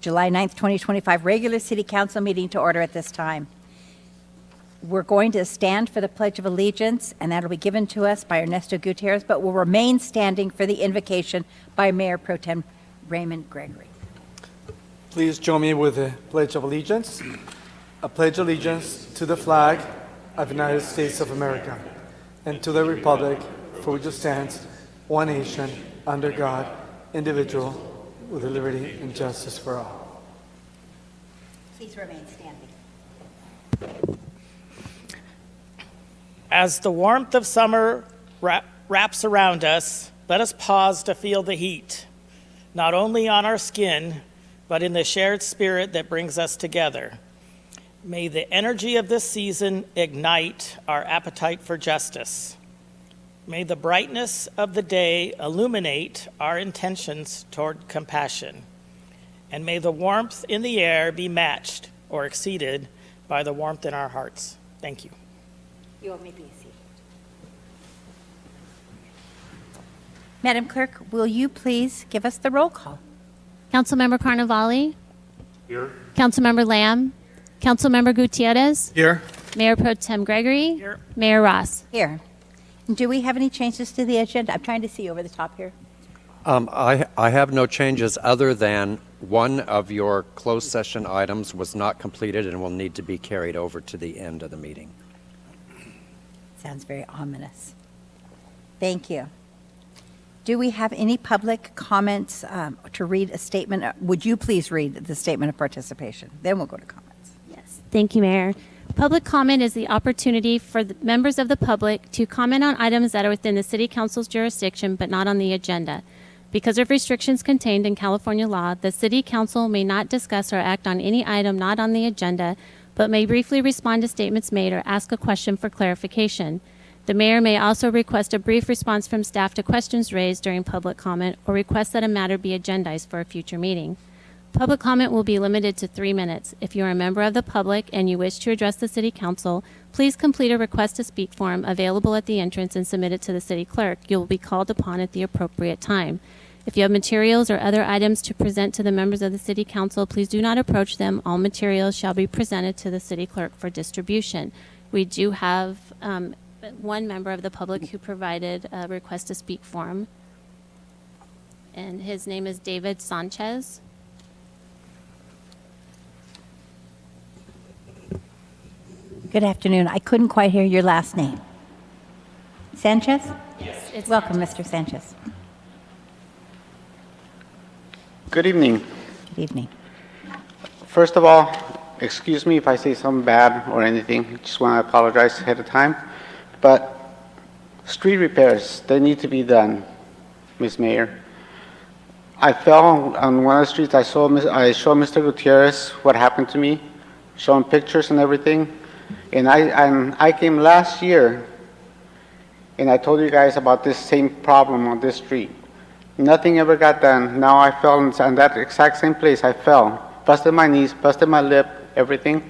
July 9th, 2025 regular city council meeting to order at this time. We're going to stand for the Pledge of Allegiance, and that'll be given to us by Ernesto Gutierrez, but will remain standing for the invocation by Mayor Pro Tem Raymond Gregory. Please join me with the Pledge of Allegiance. I pledge allegiance to the flag of the United States of America and to the republic for which it stands, one nation, under God, indivisible, with liberty and justice for all. Please remain standing. As the warmth of summer wraps around us, let us pause to feel the heat, not only on our skin, but in the shared spirit that brings us together. May the energy of this season ignite our appetite for justice. May the brightness of the day illuminate our intentions toward compassion. And may the warmth in the air be matched or exceeded by the warmth in our hearts. Thank you. You want me to be a seat? Madam Clerk, will you please give us the roll call? Councilmember Carnevale. Here. Councilmember Lamb. Councilmember Gutierrez. Here. Mayor Pro Tem Gregory. Here. Mayor Ross. Here. Do we have any changes to the agenda? I'm trying to see over the top here. I have no changes other than one of your closed session items was not completed and will need to be carried over to the end of the meeting. Sounds very ominous. Thank you. Do we have any public comments to read a statement? Would you please read the statement of participation? Then we'll go to comments. Yes. Thank you, Mayor. Public comment is the opportunity for the members of the public to comment on items that are within the City Council's jurisdiction but not on the agenda. Because of restrictions contained in California law, the City Council may not discuss or act on any item not on the agenda, but may briefly respond to statements made or ask a question for clarification. The mayor may also request a brief response from staff to questions raised during public comment or request that a matter be agendized for a future meeting. Public comment will be limited to 3 minutes. If you are a member of the public and you wish to address the City Council, please complete a request to speak form available at the entrance and submit it to the City Clerk. You will be called upon at the appropriate time. If you have materials or other items to present to the members of the City Council, please do not approach them. All materials shall be presented to the City Clerk for distribution. We do have one member of the public who provided a request to speak form, and his name is David Sanchez. Good afternoon. I couldn't quite hear your last name. Sanchez? Yes. It's Welcome, Mr. Sanchez. Good evening. Good evening. First of all, excuse me if I say something bad or anything. Just want to apologize ahead of time. But street repairs, they need to be done, Ms. Mayor. I fell on one of the streets. I showed Mr. Gutierrez what happened to me, showing pictures and everything. And I came last year, and I told you guys about this same problem on this street. Nothing ever got done. Now I fell on that exact same place. I fell, busted my knees, busted my lip, everything.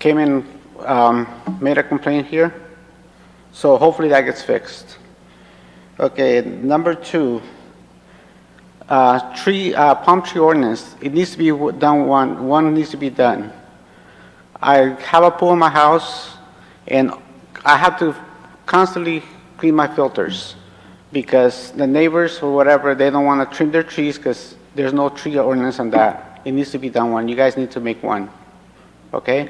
Came in, made a complaint here. So hopefully that gets fixed. Okay, number 2, palm tree ordinance. It needs to be done. One needs to be done. I have a pool in my house, and I have to constantly clean my filters because the neighbors or whatever, they don't want to trim their trees because there's no tree ordinance on that. It needs to be done one. You guys need to make one. Okay?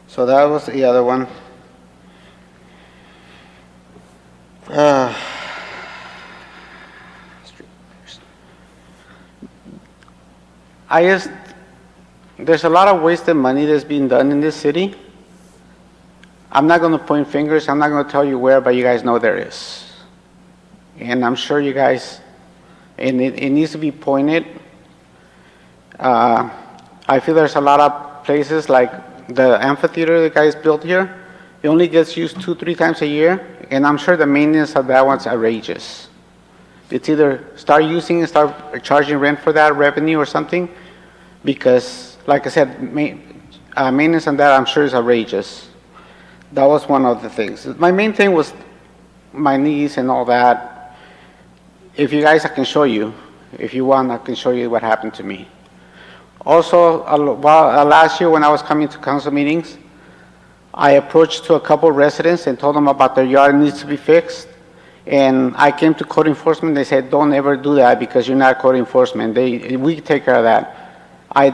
So that was the other one. There's a lot of wasted money that's being done in this city. I'm not going to point fingers. I'm not going to tell you where, but you guys know there is. And I'm sure you guys, and it needs to be pointed. I feel there's a lot of places like the amphitheater the guys built here. It only gets used 2-3 times a year, and I'm sure the maintenance of that one's outrageous. It's either start using and start charging rent for that revenue or something, because, like I said, maintenance on that I'm sure is outrageous. That was one of the things. My main thing was my knees and all that. If you guys, I can show you. If you want, I can show you what happened to me. Also, last year when I was coming to council meetings, I approached to a couple residents and told them about their yard needs to be fixed. And I came to code enforcement, they said, don't ever do that because you're not code enforcement. We take care of that. I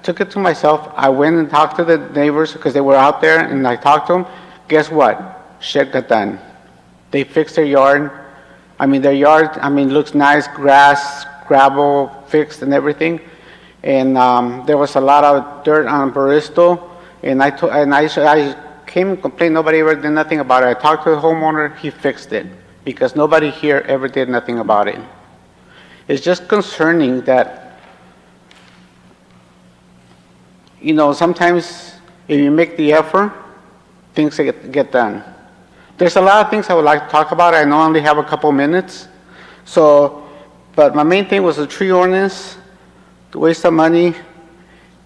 took it to myself. I went and talked to the neighbors because they were out there, and I talked to them. Guess what? Shit got done. They fixed their yard. Their yard, looks nice, grass, gravel, fixed and everything. And there was a lot of dirt on Baristo, and I came and complained. Nobody ever did nothing about it. I talked to the homeowner. He fixed it because nobody here ever did nothing about it. It's just concerning that, sometimes if you make the effort, things get done. There's a lot of things I would like to talk about. I know I only have a couple minutes. But my main thing was the tree ordinance, the waste of money,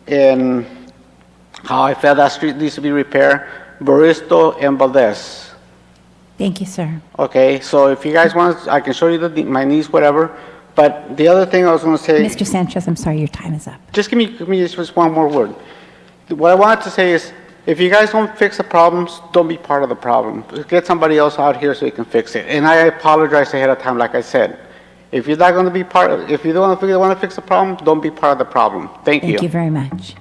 and how I felt that street needs to be repaired, Baristo and Valdez. Thank you, sir. Okay, so if you guys want, I can show you my niece, whatever. But the other thing I was going to say... Mr. Sanchez, I'm sorry, your time is up. Just give me just one more word. What I wanted to say is, if you guys don't fix the problems, don't be part of the problem. Get somebody else out here so you can fix it. And I apologize ahead of time, like I said. If you're not going to be if you don't want to fix the problem, don't be part of the problem. Thank you. Thank you very much.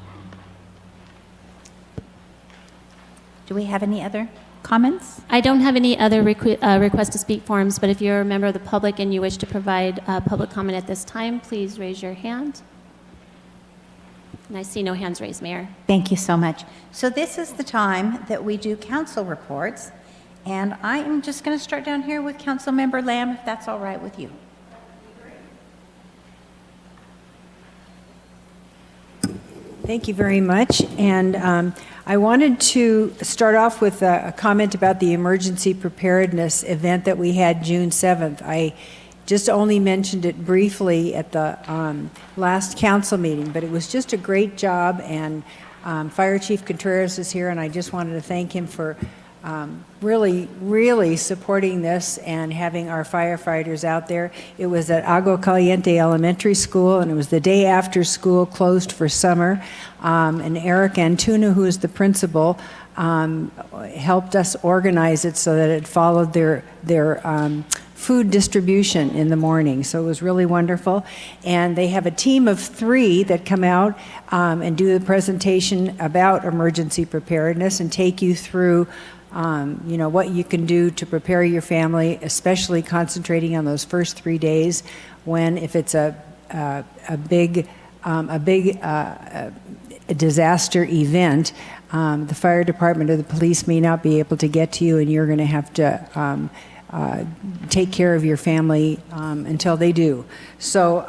Do we have any other comments? I don't have any other request to speak forms, but if you're a member of the public and you wish to provide public comment at this time, please raise your hand. And I see no hands raised, Mayor. Thank you so much. So this is the time that we do council reports, and I am just going to start down here with Councilmember Lamb, if that's all right with you. Thank you very much. And I wanted to start off with a comment about the emergency preparedness event that we had June 7th. I just only mentioned it briefly at the last council meeting, but it was just a great job, and Fire Chief Contreras is here, and I just wanted to thank him for really supporting this and having our firefighters out there. It was at Agua Caliente Elementary School, and it was the day after school closed for summer, and Eric Antuna, who is the principal, helped us organize it so that it followed their food distribution in the morning. So it was really wonderful. And they have a team of 3 that come out and do the presentation about emergency preparedness and take you through what you can do to prepare your family, especially concentrating on those first 3 days when, if it's a big disaster event, the fire department or the police may not be able to get to you, and you're going to have to take care of your family until they do. So,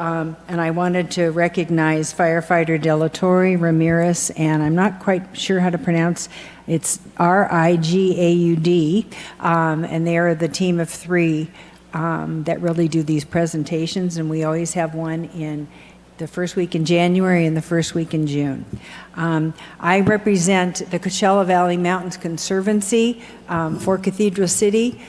and I wanted to recognize firefighter De La Torre Ramirez, and I'm not quite sure how to pronounce, it's Rigaud, and they are the team of 3 that really do these presentations, and we always have one in the first week in January and the first week in June. I represent the Coachella Valley Mountains Conservancy for Cathedral City.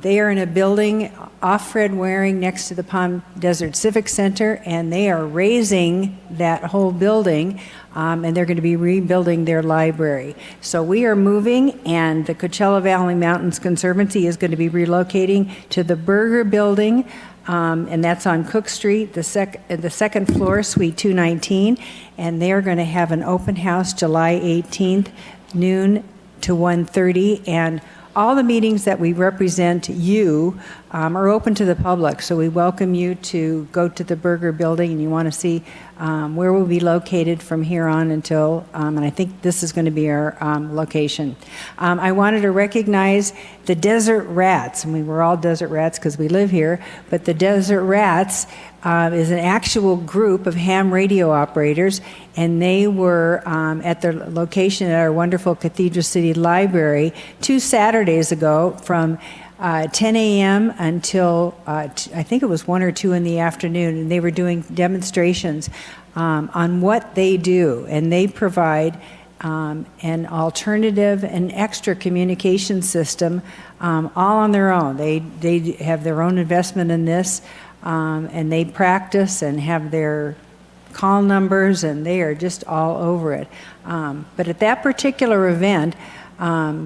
They are in a building off Fred Waring next to the Palm Desert Civic Center, and they are raising that whole building, and they're going to be rebuilding their library. So we are moving, and the Coachella Valley Mountains Conservancy is going to be relocating to the Burger Building, and that's on Cook Street, the second floor, Suite 219, and they're going to have an open house July 18th, noon to 1:30, and all the meetings that we represent you are open to the public, so we welcome you to go to the Burger Building, and you want to see where we'll be located from here on until, and I think this is going to be our location. I wanted to recognize the Desert Rats, and we were all Desert Rats because we live here, but the Desert Rats is an actual group of ham radio operators, and they were at their location at our wonderful Cathedral City Library 2 Saturdays ago from 10 a.m. until I think it was 1 or 2 in the afternoon, and they were doing demonstrations on what they do, and they provide an alternative and extra communication system, all on their own. They have their own investment in this, and they practice and have their call numbers, and they are just all over it. But at that particular event,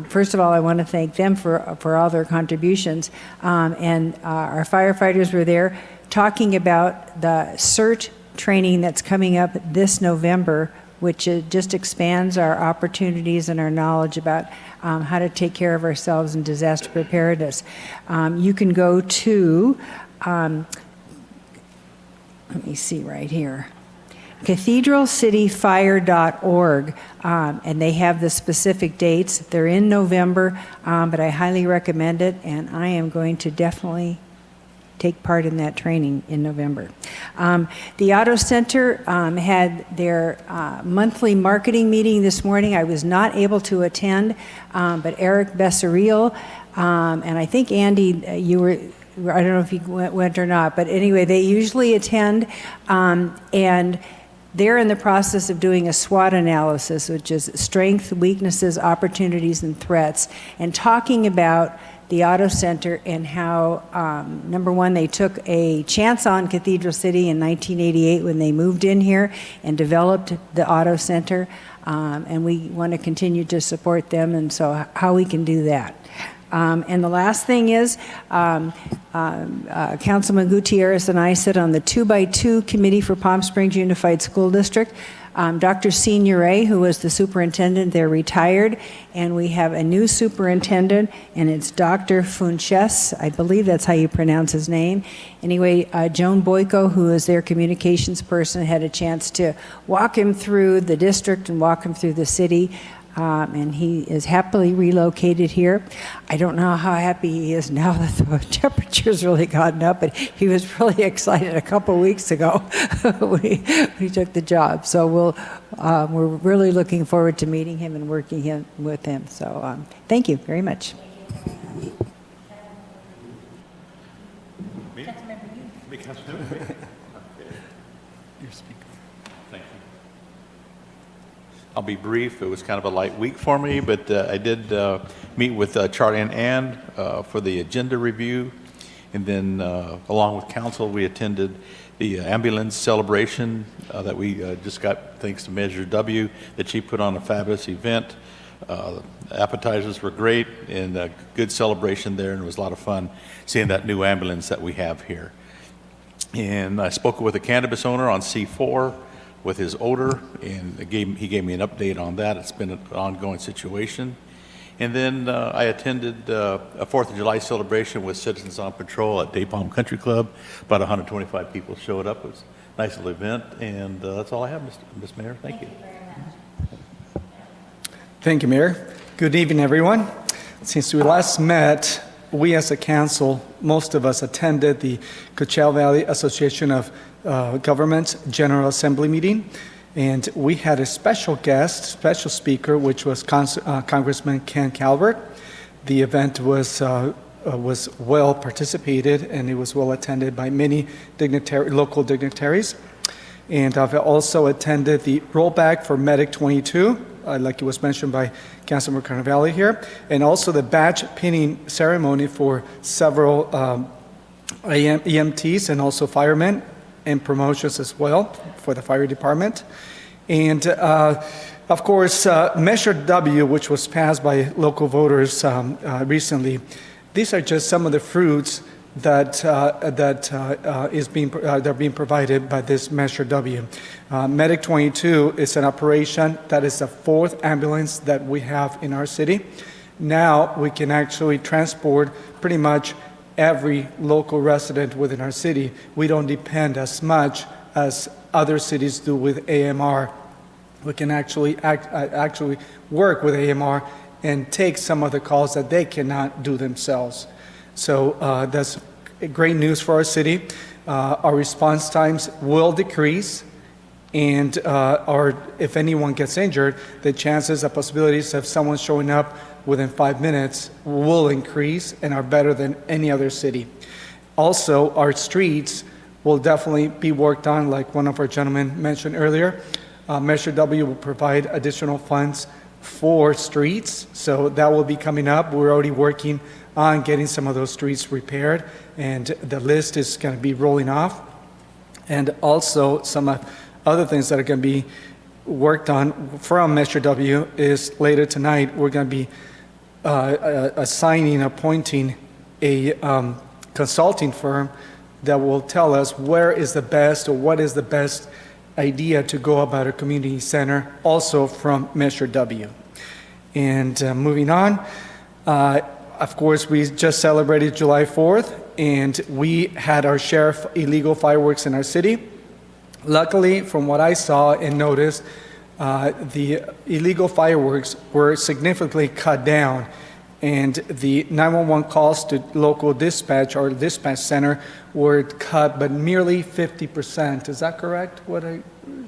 first of all, I want to thank them for all their contributions. And our firefighters were there talking about the CERT training that's coming up this November, which just expands our opportunities and our knowledge about how to take care of ourselves in disaster preparedness. You can go to, let me see right here, cathedralcityfire.org, and they have the specific dates. They're in November, but I highly recommend it, and I am going to definitely take part in that training in November. The Auto Center had their monthly marketing meeting this morning. I was not able to attend, but Eric Bessaril, and I think Andy, you were, I don't know if you went or not, but anyway, they usually attend, and they're in the process of doing a SWOT analysis, which is strengths, weaknesses, opportunities, and threats, and talking about the Auto Center and how, number one, they took a chance on Cathedral City in 1988 when they moved in here and developed the Auto Center, and we want to continue to support them, and so how we can do that. And the last thing is, Councilman Gutierrez and I sit on the 2x2 Committee for Palm Springs Unified School District. Dr. Signoret, who was the superintendent there, retired, and we have a new superintendent, and it's Dr. Funches. I believe that's how you pronounce his name. Anyway, Joan Boyko, who is their communications person, had a chance to walk him through the district and walk him through the city. And he is happily relocated here. I don't know how happy he is now that the temperature's really gotten up, but he was really excited a couple weeks ago when he took the job. So we're really looking forward to meeting him and working with him. So thank you very much. I'll be brief. It was kind of a light week for me, but I did meet with Charlie and Ann for the agenda review. And then along with council, we attended the ambulance celebration that we just got thanks to Measure W, that she put on a fabulous event. Appetizers were great and a good celebration there, and it was a lot of fun seeing that new ambulance that we have here. And I spoke with a cannabis owner on C4 with his odor, and he gave me an update on that. It's been an ongoing situation. And then I attended a 4th of July celebration with Citizens on Patrol at Day Palm Country Club. About 125 people showed up. It was a nice little event, and that's all I have, Ms. Mayor. Thank you. Thank you, Mayor. Good evening, everyone. Since we last met, we as a council, most of us attended the Coachella Valley Association of Governments General Assembly meeting, and we had a special guest, special speaker, which was Congressman Ken Calvert. The event was well participated, and it was well attended by many local dignitaries. And I've also attended the rollback for Medic 22, like it was mentioned by Councilmember Carnevale here, and also the badge pinning ceremony for several EMTs and also firemen, and promotions as well for the fire department. And of course, Measure W, which was passed by local voters recently, these are just some of the fruits that are being provided by this Measure W. Medic 22 is an operation that is the 4th ambulance that we have in our city. Now we can actually transport pretty much every local resident within our city. We don't depend as much as other cities do with AMR. We can actually work with AMR and take some of the calls that they cannot do themselves. So that's great news for our city. Our response times will decrease, and if anyone gets injured, the possibilities of someone showing up within 5 minutes will increase and are better than any other city. Also, our streets will definitely be worked on, like one of our gentlemen mentioned earlier. Measure W will provide additional funds for streets, so that will be coming up. We're already working on getting some of those streets repaired, and the list is going to be rolling off. And also, some other things that are going to be worked on from Measure W is later tonight, we're going to be appointing a consulting firm that will tell us where is the best, or what is the best idea to go about a community center, also from Measure W. And moving on, of course, we just celebrated July 4th, and we had our share of illegal fireworks in our city. Luckily, from what I saw and noticed, the illegal fireworks were significantly cut down, and the 911 calls to local dispatch or dispatch center were cut, but nearly 50%. Is that correct, what I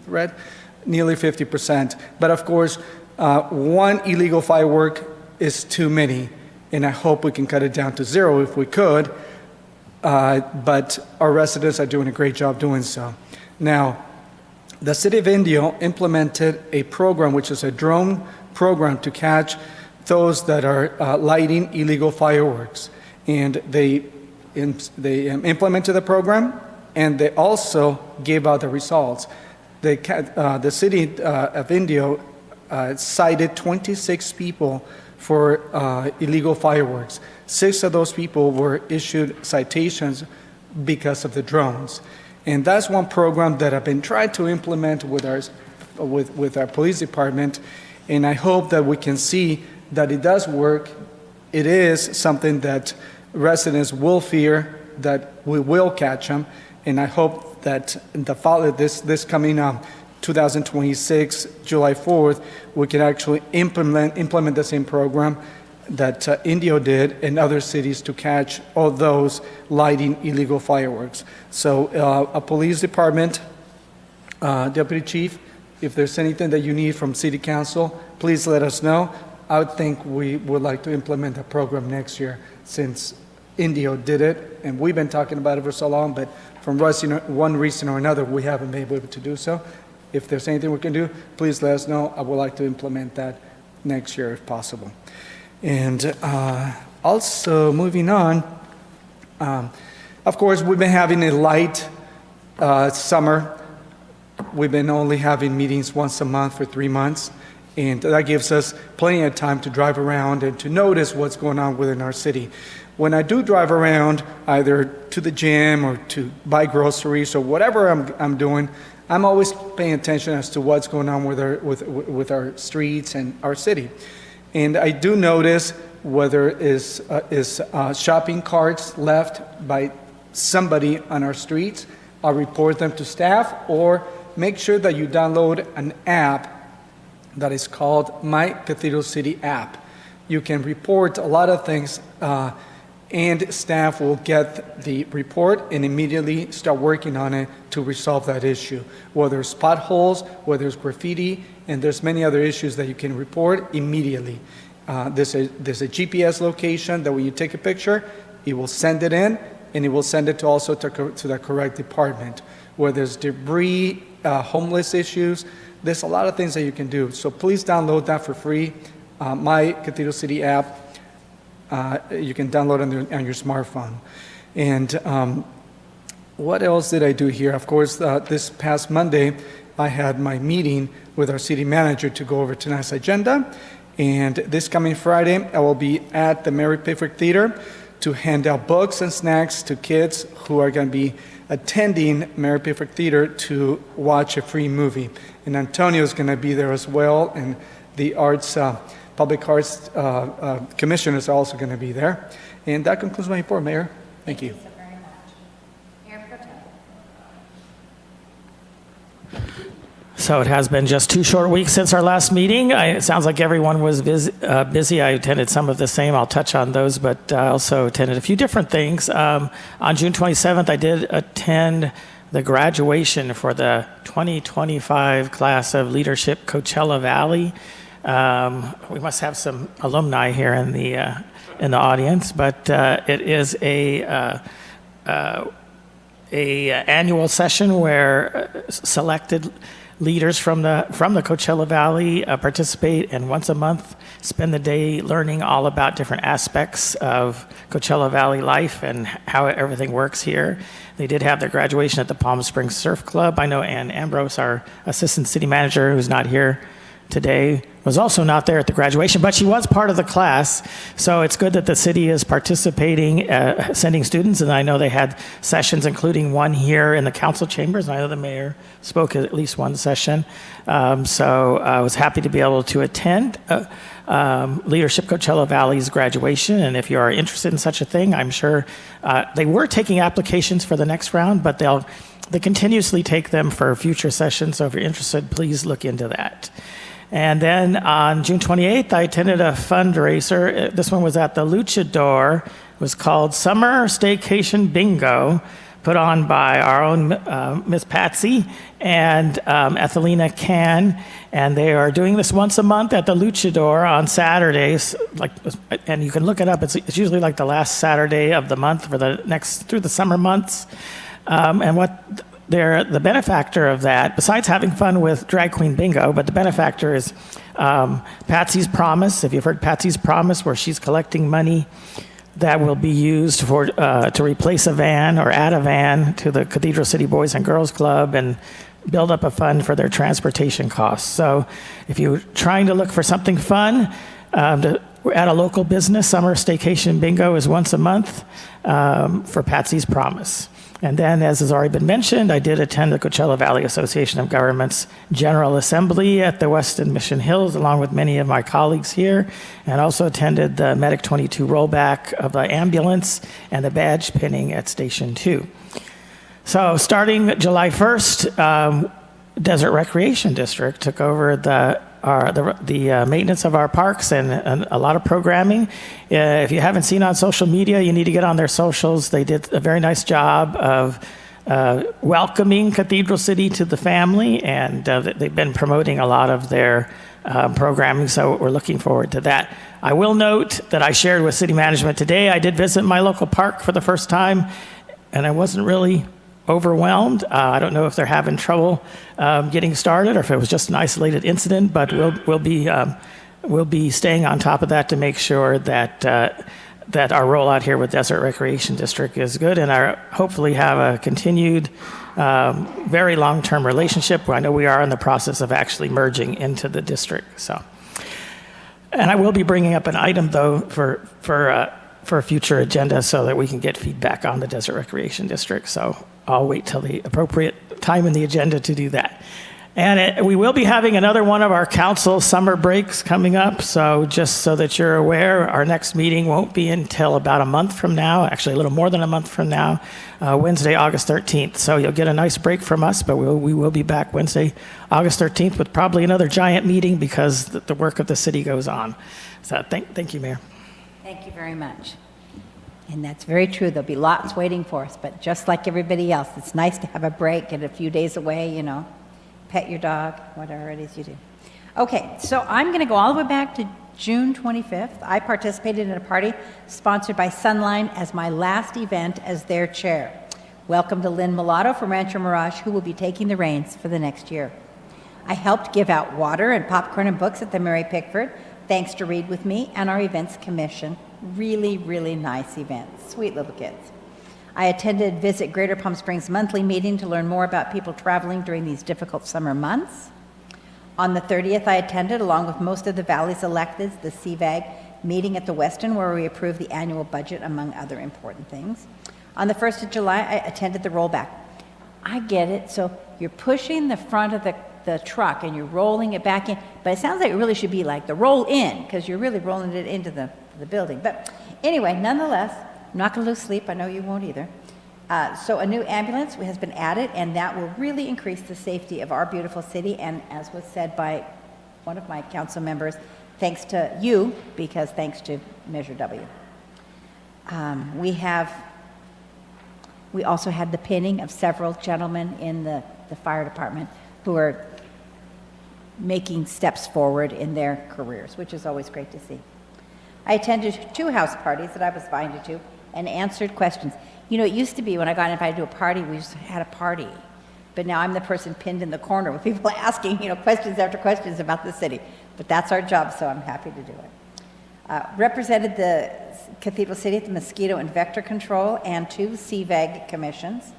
read? Nearly 50%. But of course, one illegal firework is too many, and I hope we can cut it down to zero if we could, but our residents are doing a great job doing so. Now, the City of Indio implemented a program, which is a drone program to catch those that are lighting illegal fireworks. And they implemented the program, and they also gave out the results. The City of Indio cited 26 people for illegal fireworks. 6 of those people were issued citations because of the drones. And that's one program that I've been trying to implement with our police department, and I hope that we can see that it does work. It is something that residents will fear, that we will catch them, and I hope that this coming 2026, July 4th, we can actually implement the same program that Indio did in other cities to catch all those lighting illegal fireworks. So a police department, Deputy Chief, if there's anything that you need from City Council, please let us know. I would think we would like to implement a program next year, since Indio did it, and we've been talking about it for so long, but from one reason or another, we haven't been able to do so. If there's anything we can do, please let us know. I would like to implement that next year if possible. And also, moving on, of course, we've been having a light summer. We've been only having meetings once a month for 3 months, and that gives us plenty of time to drive around and to notice what's going on within our city. When I do drive around, either to the gym or to buy groceries or whatever I'm doing, I'm always paying attention as to what's going on with our streets and our city. And I do notice whether is shopping carts left by somebody on our streets. I'll report them to staff, or make sure that you download an app that is called My Cathedral City app. You can report a lot of things, and staff will get the report and immediately start working on it to resolve that issue. Whether it's potholes, whether it's graffiti, and there's many other issues that you can report immediately. There's a GPS location that when you take a picture, it will send it in, and it will send it to the correct department. Where there's debris, homeless issues, there's a lot of things that you can do. So please download that for free. My Cathedral City app, you can download on your smartphone. And what else did I do here? Of course, this past Monday, I had my meeting with our city manager to go over tonight's agenda. And this coming Friday, I will be at the Mary Pickford Theater to hand out books and snacks to kids who are going to be attending Mary Pickford Theater to watch a free movie. And Antonio is going to be there as well, and the Public Arts Commissioner is also going to be there. And that concludes my report, Mayor. Thank you. So it has been just 2 short weeks since our last meeting. It sounds like everyone was busy. I attended some of the same. I'll touch on those, but I also attended a few different things. On June 27th, I did attend the graduation for the 2025 class of Leadership Coachella Valley. We must have some alumni here in the audience, but it is a annual session where selected leaders from the Coachella Valley participate, and once a month spend the day learning all about different aspects of Coachella Valley life and how everything works here. They did have their graduation at the Palm Springs Surf Club. I know Ann Ambrose, our assistant city manager, who's not here today, was also not there at the graduation, but she was part of the class. So it's good that the city is participating, sending students, and I know they had sessions, including one here in the council chambers. I know the mayor spoke at least one session. So I was happy to be able to attend Leadership Coachella Valley's graduation, and if you are interested in such a thing, I'm sure they were taking applications for the next round, but they continuously take them for future sessions. So if you're interested, please look into that. And then on June 28th, I attended a fundraiser. This one was at the Luchador. It was called Summer Staycation Bingo, put on by our own Miss Patsy and Ethelina Can. And they are doing this once a month at the Luchador on Saturdays. And you can look it up. It's usually like the last Saturday of the month for through the summer months. And what they're the benefactor of that, besides having fun with Drag Queen Bingo, but the benefactor is Patsy's Promise. If you've heard Patsy's Promise, where she's collecting money that will be used to replace a van or add a van to the Cathedral City Boys and Girls Club and build up a fund for their transportation costs. So if you're trying to look for something fun, we're at a local business, Summer Staycation Bingo is once a month for Patsy's Promise. And then, as has already been mentioned, I did attend the Coachella Valley Association of Governments General Assembly at the Westin Mission Hills, along with many of my colleagues here, and also attended the Medic 22 rollback of the ambulance and the badge pinning at Station 2. So starting July 1st, Desert Recreation District took over the maintenance of our parks and a lot of programming. If you haven't seen on social media, you need to get on their socials. They did a very nice job of welcoming Cathedral City to the family, and they've been promoting a lot of their programming, so we're looking forward to that. I will note that I shared with city management today, I did visit my local park for the first time, and I wasn't really overwhelmed. I don't know if they're having trouble getting started or if it was just an isolated incident, but we'll be staying on top of that to make sure that that our rollout here with Desert Recreation District is good, and hopefully have a continued very long-term relationship. I know we are in the process of actually merging into the district. So, and I will be bringing up an item though for a future agenda so that we can get feedback on the Desert Recreation District. So I'll wait till the appropriate time in the agenda to do that. And we will be having another one of our council summer breaks coming up. So just so that you're aware, our next meeting won't be until about a month from now, actually a little more than a month from now, Wednesday, August 13th. So you'll get a nice break from us, but we will be back Wednesday, August 13th with probably another giant meeting because the work of the city goes on. So thank you, Mayor. Thank you very much. And that's very true. There'll be lots waiting for us, but just like everybody else, it's nice to have a break and a few days away, pet your dog, whatever it is you do. Okay, so I'm going to go all the way back to June 25th. I participated in a party sponsored by Sunline as my last event as their chair. Welcome to Lynn Mulatto from Rancho Mirage, who will be taking the reins for the next year. I helped give out water and popcorn and books at the Mary Pickford, thanks to Read With Me and our events commission. Really, really nice events. Sweet little kids. I attended Visit Greater Palm Springs monthly meeting to learn more about people traveling during these difficult summer months. On the 30th, I attended, along with most of the Valley's electeds, the CVAG meeting at the Westin, where we approved the annual budget, among other important things. On the 1st of July, I attended the rollback. I get it. So you're pushing the front of the truck and you're rolling it back in, but it sounds like it really should be like the roll in, because you're really rolling it into the building. But anyway, nonetheless, I'm not going to lose sleep. I know you won't either. So a new ambulance has been added, and that will really increase the safety of our beautiful city. And as was said by one of my council members, thanks to you, because thanks to Measure W. We also had the pinning of several gentlemen in the fire department who are making steps forward in their careers, which is always great to see. I attended 2 house parties that I was invited to and answered questions. You know, it used to be when I got invited to a party, we just had a party. But now I'm the person pinned in the corner with people asking, questions after questions about the city. But that's our job, so I'm happy to do it. Represented the Cathedral City at the Mosquito and Vector Control and 2 CVAG commissions.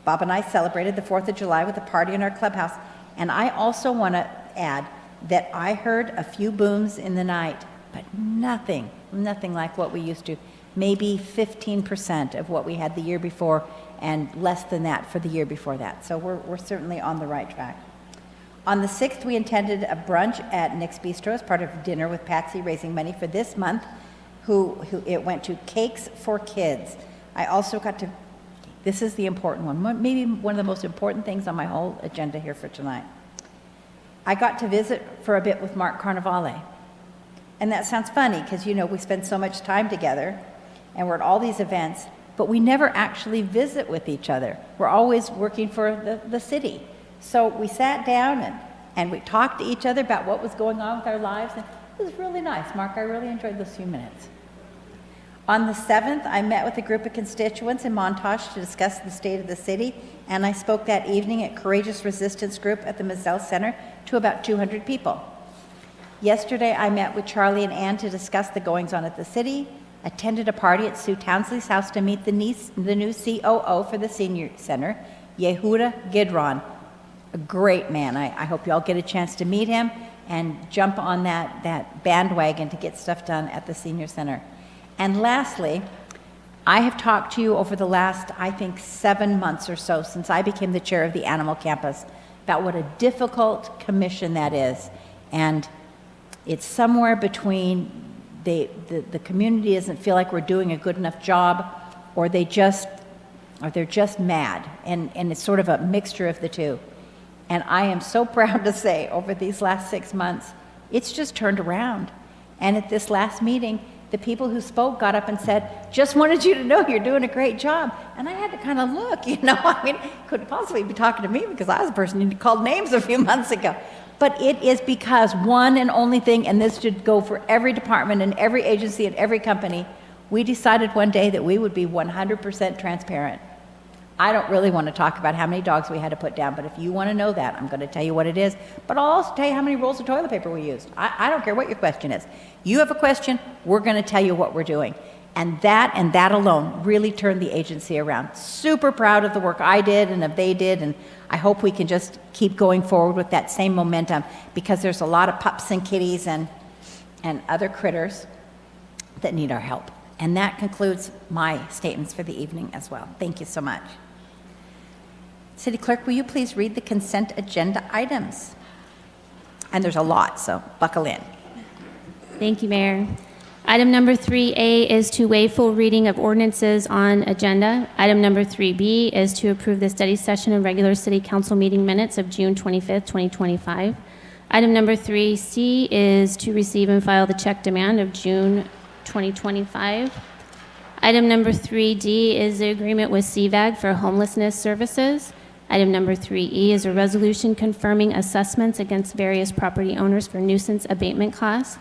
Bob and I celebrated the 4th of July with a party in our clubhouse. And I also want to add that I heard a few booms in the night, but nothing like what we used to. Maybe 15% of what we had the year before, and less than that for the year before that. So we're certainly on the right track. On the 6th, we attended a brunch at Nick's Bistro as part of Dinner with Patsy, raising money for this month, who it went to Cakes for Kids. I also got to, this is the important one, maybe one of the most important things on my whole agenda here for tonight. I got to visit for a bit with Mark Carnevale. And that sounds funny because, we spend so much time together and we're at all these events, but we never actually visit with each other. We're always working for the city. So we sat down and we talked to each other about what was going on with our lives. And it was really nice, Mark. I really enjoyed those few minutes. On the 7th, I met with a group of constituents in Montage to discuss the state of the city, and I spoke that evening at Courageous Resistance Group at the Mazzell Center to about 200 people. Yesterday, I met with Charlie and Ann to discuss the goings-on at the city, attended a party at Sue Townsley's house to meet the new COO for the Senior Center, Yehuda Gidron, a great man. I hope you all get a chance to meet him and jump on that bandwagon to get stuff done at the Senior Center. And lastly, I have talked to you over the last, I think, 7 months or so since I became the chair of the Animal Campus about what a difficult commission that is. And it's somewhere between the community doesn't feel like we're doing a good enough job, or they're just mad. And it's sort of a mixture of the two. And I am so proud to say over these last 6 months, it's just turned around. And at this last meeting, the people who spoke got up and said, just wanted you to know you're doing a great job. And I had to kind of look, couldn't possibly be talking to me because I was the person who called names a few months ago. But it is because one and only thing, and this should go for every department and every agency and every company, we decided one day that we would be 100% transparent. I don't really want to talk about how many dogs we had to put down, but if you want to know that, I'm going to tell you what it is. But I'll also tell you how many rolls of toilet paper we used. I don't care what your question is. You have a question, we're going to tell you what we're doing. And that alone really turned the agency around. Super proud of the work I did and of they did, and I hope we can just keep going forward with that same momentum, because there's a lot of pups and kitties and other critters that need our help. And that concludes my statements for the evening as well. Thank you so much. City Clerk, will you please read the consent agenda items? And there's a lot, so buckle in. Thank you, Mayor. Item number 3A is to waive full reading of ordinances on agenda. Item number 3B is to approve the study session and regular city council meeting minutes of June 25th, 2025. Item number 3C is to receive and file the check demand of June 2025. Item number 3D is the agreement with CVAG for homelessness services. Item number 3E is a resolution confirming assessments against various property owners for nuisance abatement costs.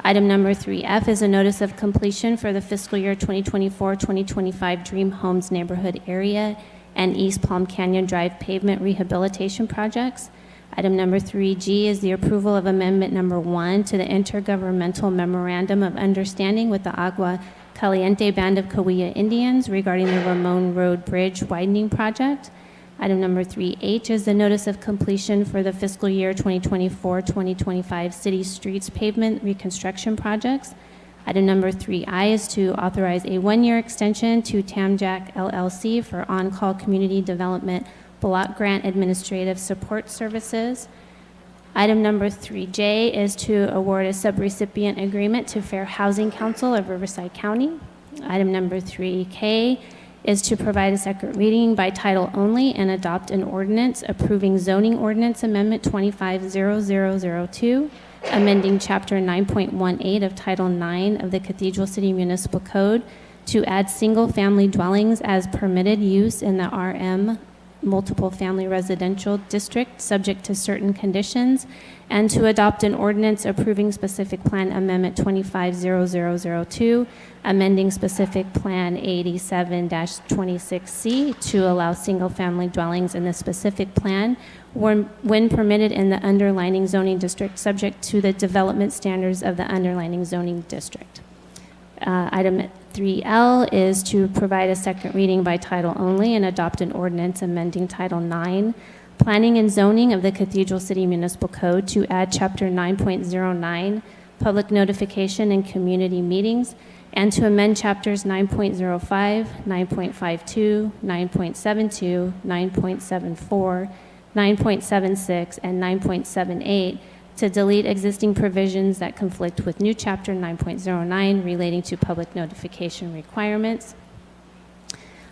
Item number 3F is a notice of completion for the fiscal year 2024-2025 Dream Homes neighborhood area and East Palm Canyon Drive pavement rehabilitation projects. Item number 3G is the approval of amendment number 1 to the Intergovernmental Memorandum of Understanding with the Agua Caliente Band of Cahuilla Indians regarding the Ramon Road Bridge widening project. Item number 3H is the notice of completion for the fiscal year 2024-2025 city streets pavement reconstruction projects. Item number 3I is to authorize a 1-year extension to Tamjack LLC for on-call community development block grant administrative support services. Item number 3J is to award a subrecipient agreement to Fair Housing Council of Riverside County. Item number 3K is to provide a second reading by title only and adopt an ordinance approving zoning ordinance amendment 250002, amending chapter 9.18 of title 9 of the Cathedral City Municipal Code to add single-family dwellings as permitted use in the RM multiple family residential district, subject to certain conditions, and to adopt an ordinance approving specific plan amendment 250002, amending specific plan 87-26C to allow single-family dwellings in the specific plan when permitted in the underlining zoning district, subject to the development standards of the underlining zoning district. Item 3L is to provide a second reading by title only and adopt an ordinance amending Title 9, Planning and Zoning of the Cathedral City Municipal Code to add Chapter 9.09, Public Notification and Community Meetings, and to amend Chapters 9.05, 9.52, 9.72, 9.74, 9.76, and 9.78 to delete existing provisions that conflict with new Chapter 9.09 relating to public notification requirements.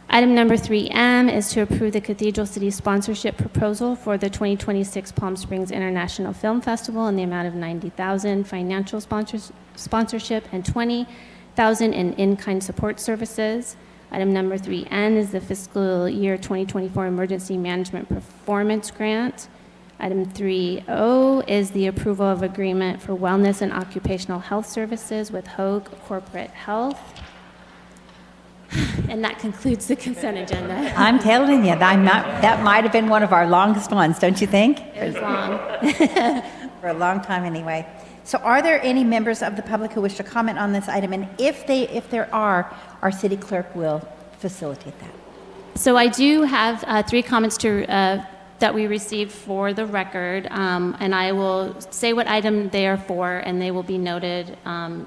Item number 3M is to approve the Cathedral City sponsorship proposal for the 2026 Palm Springs International Film Festival in the amount of $90,000 financial sponsorship and $20,000 in-kind support services. Item number 3N is the fiscal year 2024 Emergency Management Performance Grant. Item 3O is the approval of agreement for wellness and occupational health services with Hoag Corporate Health. And that concludes the consent agenda. I'm telling you, that might have been one of our longest ones, don't you think? It was long. For a long time, anyway. So are there any members of the public who wish to comment on this item? And if there are, our city clerk will facilitate that. So I do have 3 comments that we received for the record, and I will say what item they are for, and they will be noted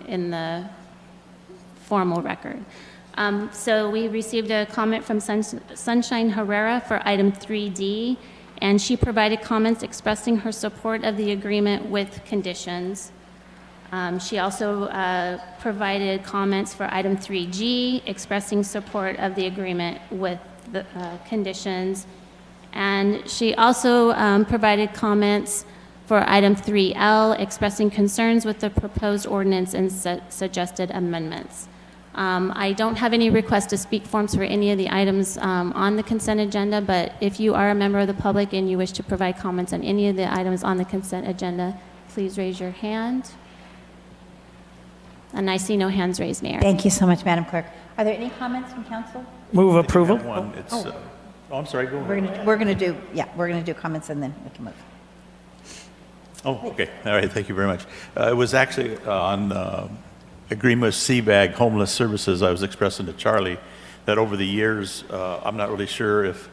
in the formal record. So we received a comment from Sunshine Herrera for item 3D, and she provided comments expressing her support of the agreement with conditions. She also provided comments for item 3G, expressing support of the agreement with the conditions. And she also provided comments for item 3L, expressing concerns with the proposed ordinance and suggested amendments. I don't have any requests to speak forms for any of the items on the consent agenda, but if you are a member of the public and you wish to provide comments on any of the items on the consent agenda, please raise your hand. And I see no hands raised, Mayor. Thank you so much, Madam Clerk. Are there any comments from council? Move approval. One, it's, I'm sorry, go ahead. We're going to do comments and then we can move. Oh, okay. All right, thank you very much. It was actually on agreement with CBAG Homeless Services. I was expressing to Charlie that over the years, I'm not really sure if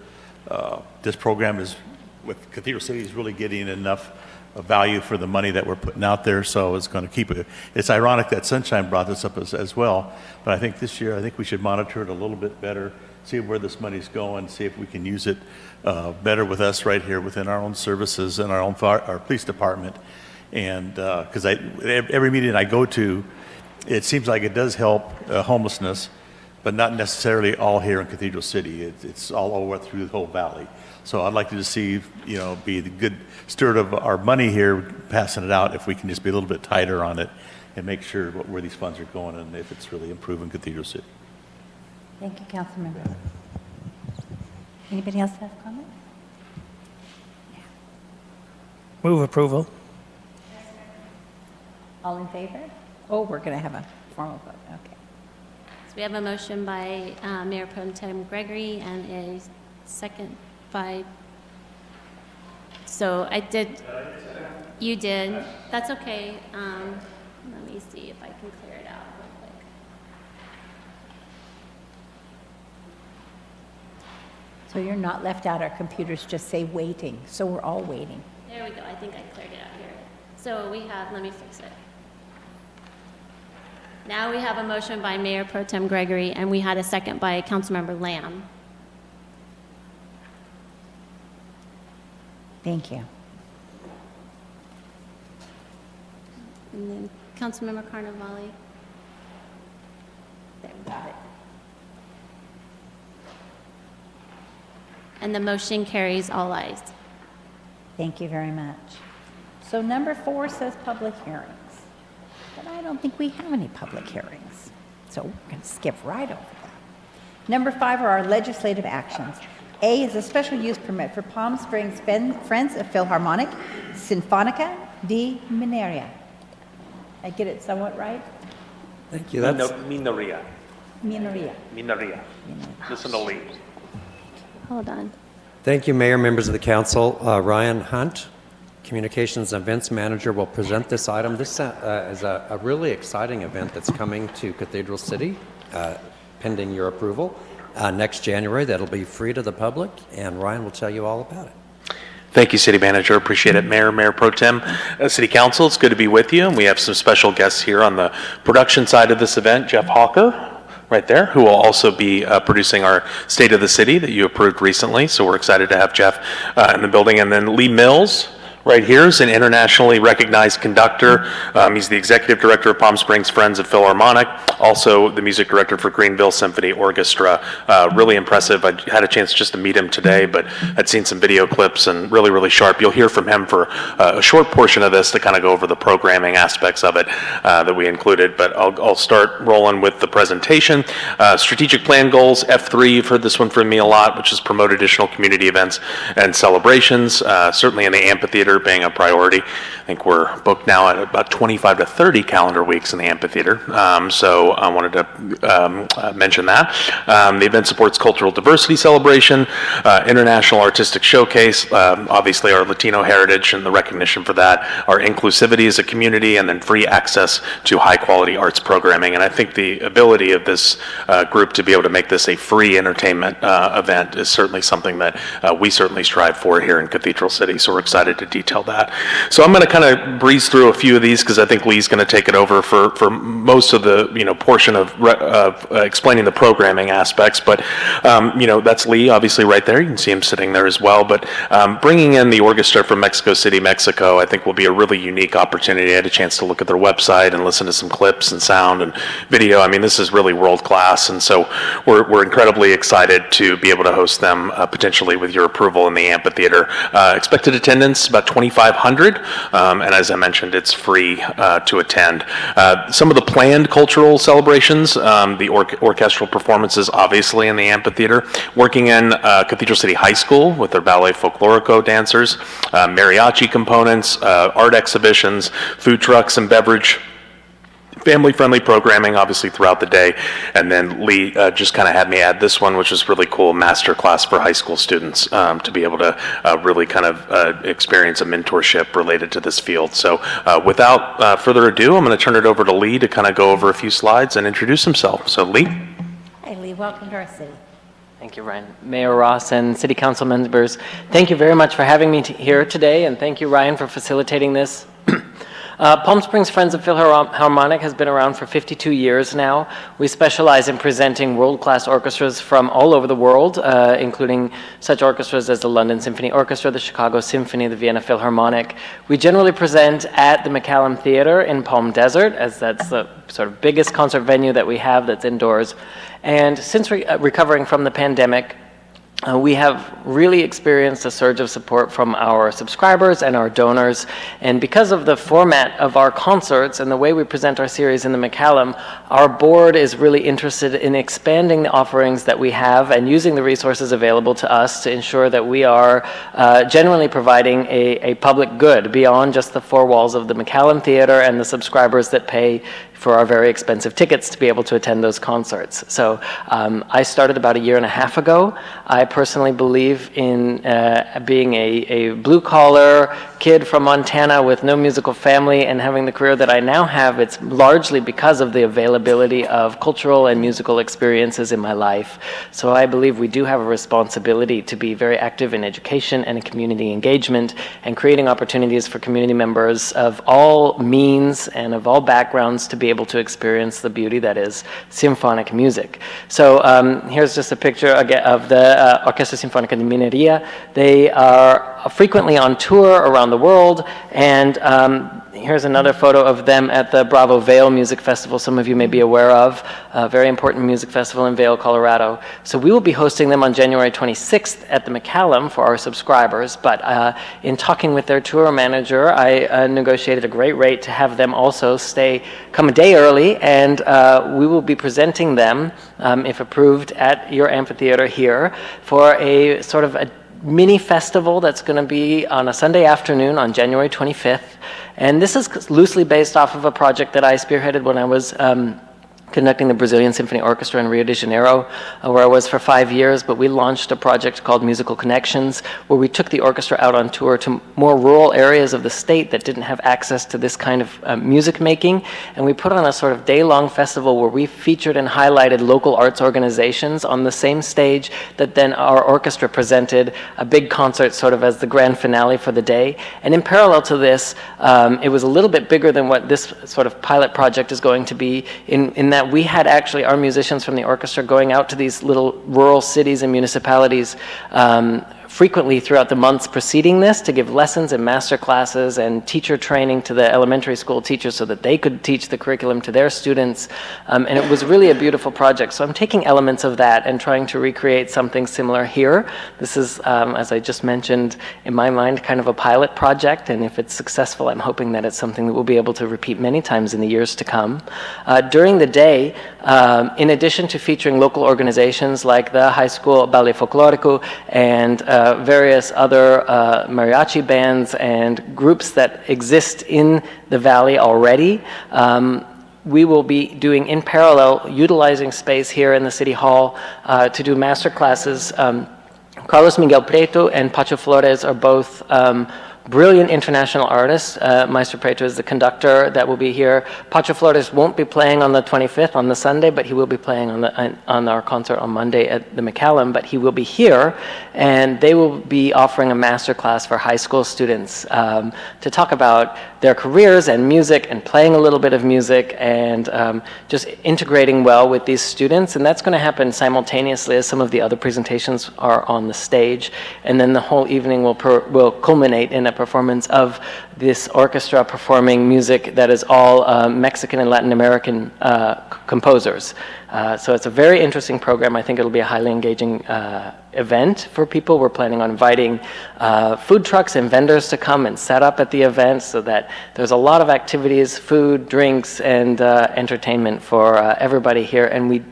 this program is, with Cathedral City, is really getting enough value for the money that we're putting out there, so it's going to keep it. It's ironic that Sunshine brought this up as well, but I think this year, I think we should monitor it a little bit better, see where this money's going, see if we can use it better with us right here within our own services and our police department. And because every meeting I go to, it seems like it does help homelessness, but not necessarily all here in Cathedral City. It's all over through the whole valley. So I'd like to see, be the good steward of our money here, passing it out, if we can just be a little bit tighter on it and make sure where these funds are going and if it's really improving Cathedral City. Thank you, Councilmember. Anybody else have a comment? Move approval. All in favor? Oh, we're going to have a formal vote, okay. So we have a motion by Mayor Pro Tem Gregory and a second by, so I did, you did, that's okay. Let me see if I can clear it out real quick. So you're not left out, our computers just say waiting, so we're all waiting. There we go, I think I cleared it out here. So we have, let me fix it. Now we have a motion by Mayor Pro Tem Gregory, and we had a second by Councilmember Lamb. Thank you. And then Councilmember Carnavale. There we got it. And the motion carries all ayes. Thank you very much. So number 4 says public hearings, but I don't think we have any public hearings. So we're going to skip right over that. Number 5 are our legislative actions. A is a special use permit for Palm Springs Friends of Philharmonic Sinfonica di Mineria. I get it somewhat right? Thank you. That's, Minoria. Mineria. Minoria. Listen to Lee. Hold on. thank you, Mayor, members of the council. Ryan Hunt, Communications and Events Manager, will present this item. This is a really exciting event that's coming to Cathedral City, pending your approval, next January. That'll be free to the public, and Ryan will tell you all about it. Thank you, City Manager. Appreciate it. Mayor Pro Tem, City Council, it's good to be with you. And we have some special guests here on the production side of this event. Jeff Hawker, right there, who will also be producing our State of the City that you approved recently. So we're excited to have Jeff in the building. And then Lee Mills, right here, is an internationally recognized conductor. He's the executive director of Palm Springs Friends of Philharmonic, also the music director for Greenville Symphony Orchestra. Really impressive. I had a chance just to meet him today, but I'd seen some video clips and really, really sharp. You'll hear from him for a short portion of this to kind of go over the programming aspects of it that we included. But I'll start rolling with the presentation. Strategic plan goals, F3, you've heard this one from me a lot, which is promote additional community events and celebrations, certainly in the amphitheater being a priority. I think we're booked now at about 25 to 30 calendar weeks in the amphitheater. So I wanted to mention that. The event supports cultural diversity celebration, international artistic showcase, obviously our Latino heritage and the recognition for that, our inclusivity as a community, and then free access to high quality arts programming. And I think the ability of this group to be able to make this a free entertainment event is certainly something that we certainly strive for here in Cathedral City. So we're excited to detail that. So I'm going to kind of breeze through a few of these because I think Lee's going to take it over for most of the portion of explaining the programming aspects. But that's Lee, obviously right there. You can see him sitting there as well. But bringing in the orchestra from Mexico City, Mexico, I think will be a really unique opportunity. I had a chance to look at their website and listen to some clips and sound and video. I mean, this is really world class, and so we're incredibly excited to be able to host them potentially with your approval in the amphitheater. Expected attendance about 2,500, and as I mentioned, it's free to attend. Some of the planned cultural celebrations, the orchestral performances, obviously in the amphitheater, working in Cathedral City High School with their ballet folklorico dancers, mariachi components, art exhibitions, food trucks and beverage, family-friendly programming, obviously, throughout the day. And then Lee just kind of had me add this one, which is really cool, master class for high school students to be able to really kind of experience a mentorship related to this field. So without further ado, I'm going to turn it over to Lee to kind of go over a few slides and introduce himself. So Lee. Hey, Lee, welcome to our city. Thank you, Ryan. Mayor Ross and City Council members, thank you very much for having me here today, and thank you, Ryan, for facilitating this. Palm Springs Friends of Philharmonic has been around for 52 years now. We specialize in presenting world-class orchestras from all over the world, including such orchestras as the London Symphony Orchestra, the Chicago Symphony, the Vienna Philharmonic. We generally present at the McCallum Theater in Palm Desert, as that's the sort of biggest concert venue that we have that's indoors. And since recovering from the pandemic, we have really experienced a surge of support from our subscribers and our donors. And because of the format of our concerts and the way we present our series in the McCallum, our board is really interested in expanding the offerings that we have and using the resources available to us to ensure that we are genuinely providing a public good beyond just the four walls of the McCallum Theater and the subscribers that pay for our very expensive tickets to be able to attend those concerts. So I started about 1.5 years ago. I personally believe in being a blue-collar kid from Montana with no musical family and having the career that I now have. It's largely because of the availability of cultural and musical experiences in my life. So I believe we do have a responsibility to be very active in education and in community engagement and creating opportunities for community members of all means and of all backgrounds to be able to experience the beauty that is symphonic music. So here's just a picture again of the Orquesta Sinfónica de Mineria. They are frequently on tour around the world, and Here's another photo of them at the Bravo Vale Music Festival, some of you may be aware of, a very important music festival in Vail, Colorado. So we will be hosting them on January 26th at the McCallum for our subscribers, but in talking with their tour manager, I negotiated a great rate to have them also come a day early, and we will be presenting them, if approved, at your amphitheater here for a sort of a mini festival that's going to be on a Sunday afternoon on January 25th. And this is loosely based off of a project that I spearheaded when I was conducting the Brazilian Symphony Orchestra in Rio de Janeiro, where I was for 5 years, but we launched a project called Musical Connections, where we took the orchestra out on tour to more rural areas of the state that didn't have access to this kind of music making, and we put on a sort of day-long festival where we featured and highlighted local arts organizations on the same stage that then our orchestra presented a big concert sort of as the grand finale for the day. And in parallel to this, it was a little bit bigger than what this sort of pilot project is going to be, in that we had actually our musicians from the orchestra going out to these little rural cities and municipalities frequently throughout the months preceding this to give lessons and master classes and teacher training to the elementary school teachers so that they could teach the curriculum to their students. And it was really a beautiful project. So I'm taking elements of that and trying to recreate something similar here. This is, as I just mentioned, in my mind, kind of a pilot project. And if it's successful, I'm hoping that it's something that we'll be able to repeat many times in the years to come. During the day, in addition to featuring local organizations like the High School Ballet Folclórico and various other mariachi bands and groups that exist in the valley already, we will be doing in parallel, utilizing space here in the City Hall to do master classes. Carlos Miguel Prieto and Pacho Flores are both brilliant international artists. Maestro Prieto is the conductor that will be here. Pacho Flores won't be playing on the 25th, on the Sunday, but he will be playing on our concert on Monday at the McCallum, but he will be here, and they will be offering a master class for high school students to talk about their careers and music and playing a little bit of music and just integrating well with these students. And that's going to happen simultaneously as some of the other presentations are on the stage. And then the whole evening will culminate in a performance of this orchestra performing music that is all Mexican and Latin American composers. So it's a very interesting program. I think it'll be a highly engaging event for people. We're planning on inviting food trucks and vendors to come and set up at the event so that there's a lot of activities, food, drinks, and entertainment for everybody here. And we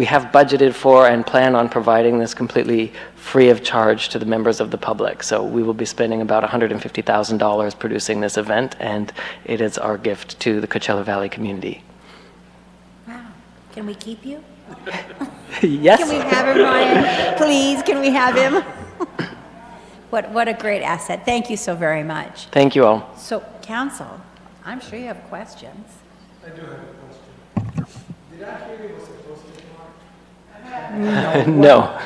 have budgeted for and plan on providing this completely free of charge to the members of the public. So we will be spending about $150,000 producing this event, and it is our gift to the Coachella Valley community. Wow. Can we keep you? Yes. Can we have him, Ryan? Please, can we have him? What a great asset. Thank you so very much. Thank you all. So, council, I'm sure you have questions. I do have a question. Did I hear you was supposed to come? No.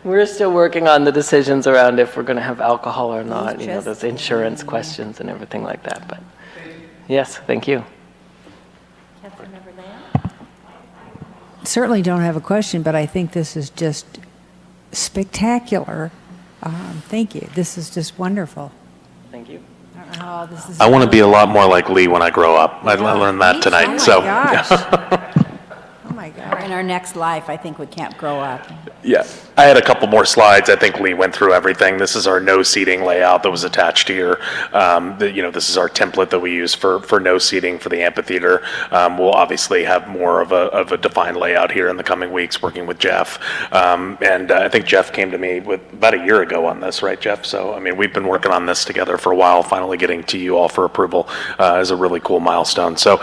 We're still working on the decisions around if we're going to have alcohol or not. You know, those insurance questions and everything like that. But yes, thank you. Councilmember Lamb? Certainly don't have a question, but I think this is just spectacular. Thank you. This is just wonderful. Thank you. Oh, this is I want to be a lot more like Lee when I grow up. I learned that tonight. Oh my So gosh. Oh my Or gosh. in our next life, I think we can't grow up. yeah, I had a couple more slides. I think Lee went through everything. This is our no seating layout that was attached here. This is our template that we use for no seating for the amphitheater. We'll obviously have more of a defined layout here in the coming weeks, working with Jeff. And I think Jeff came to me about a year ago on this, right, Jeff? So I mean, we've been working on this together for a while. Finally, getting to you all for approval is a really cool milestone. So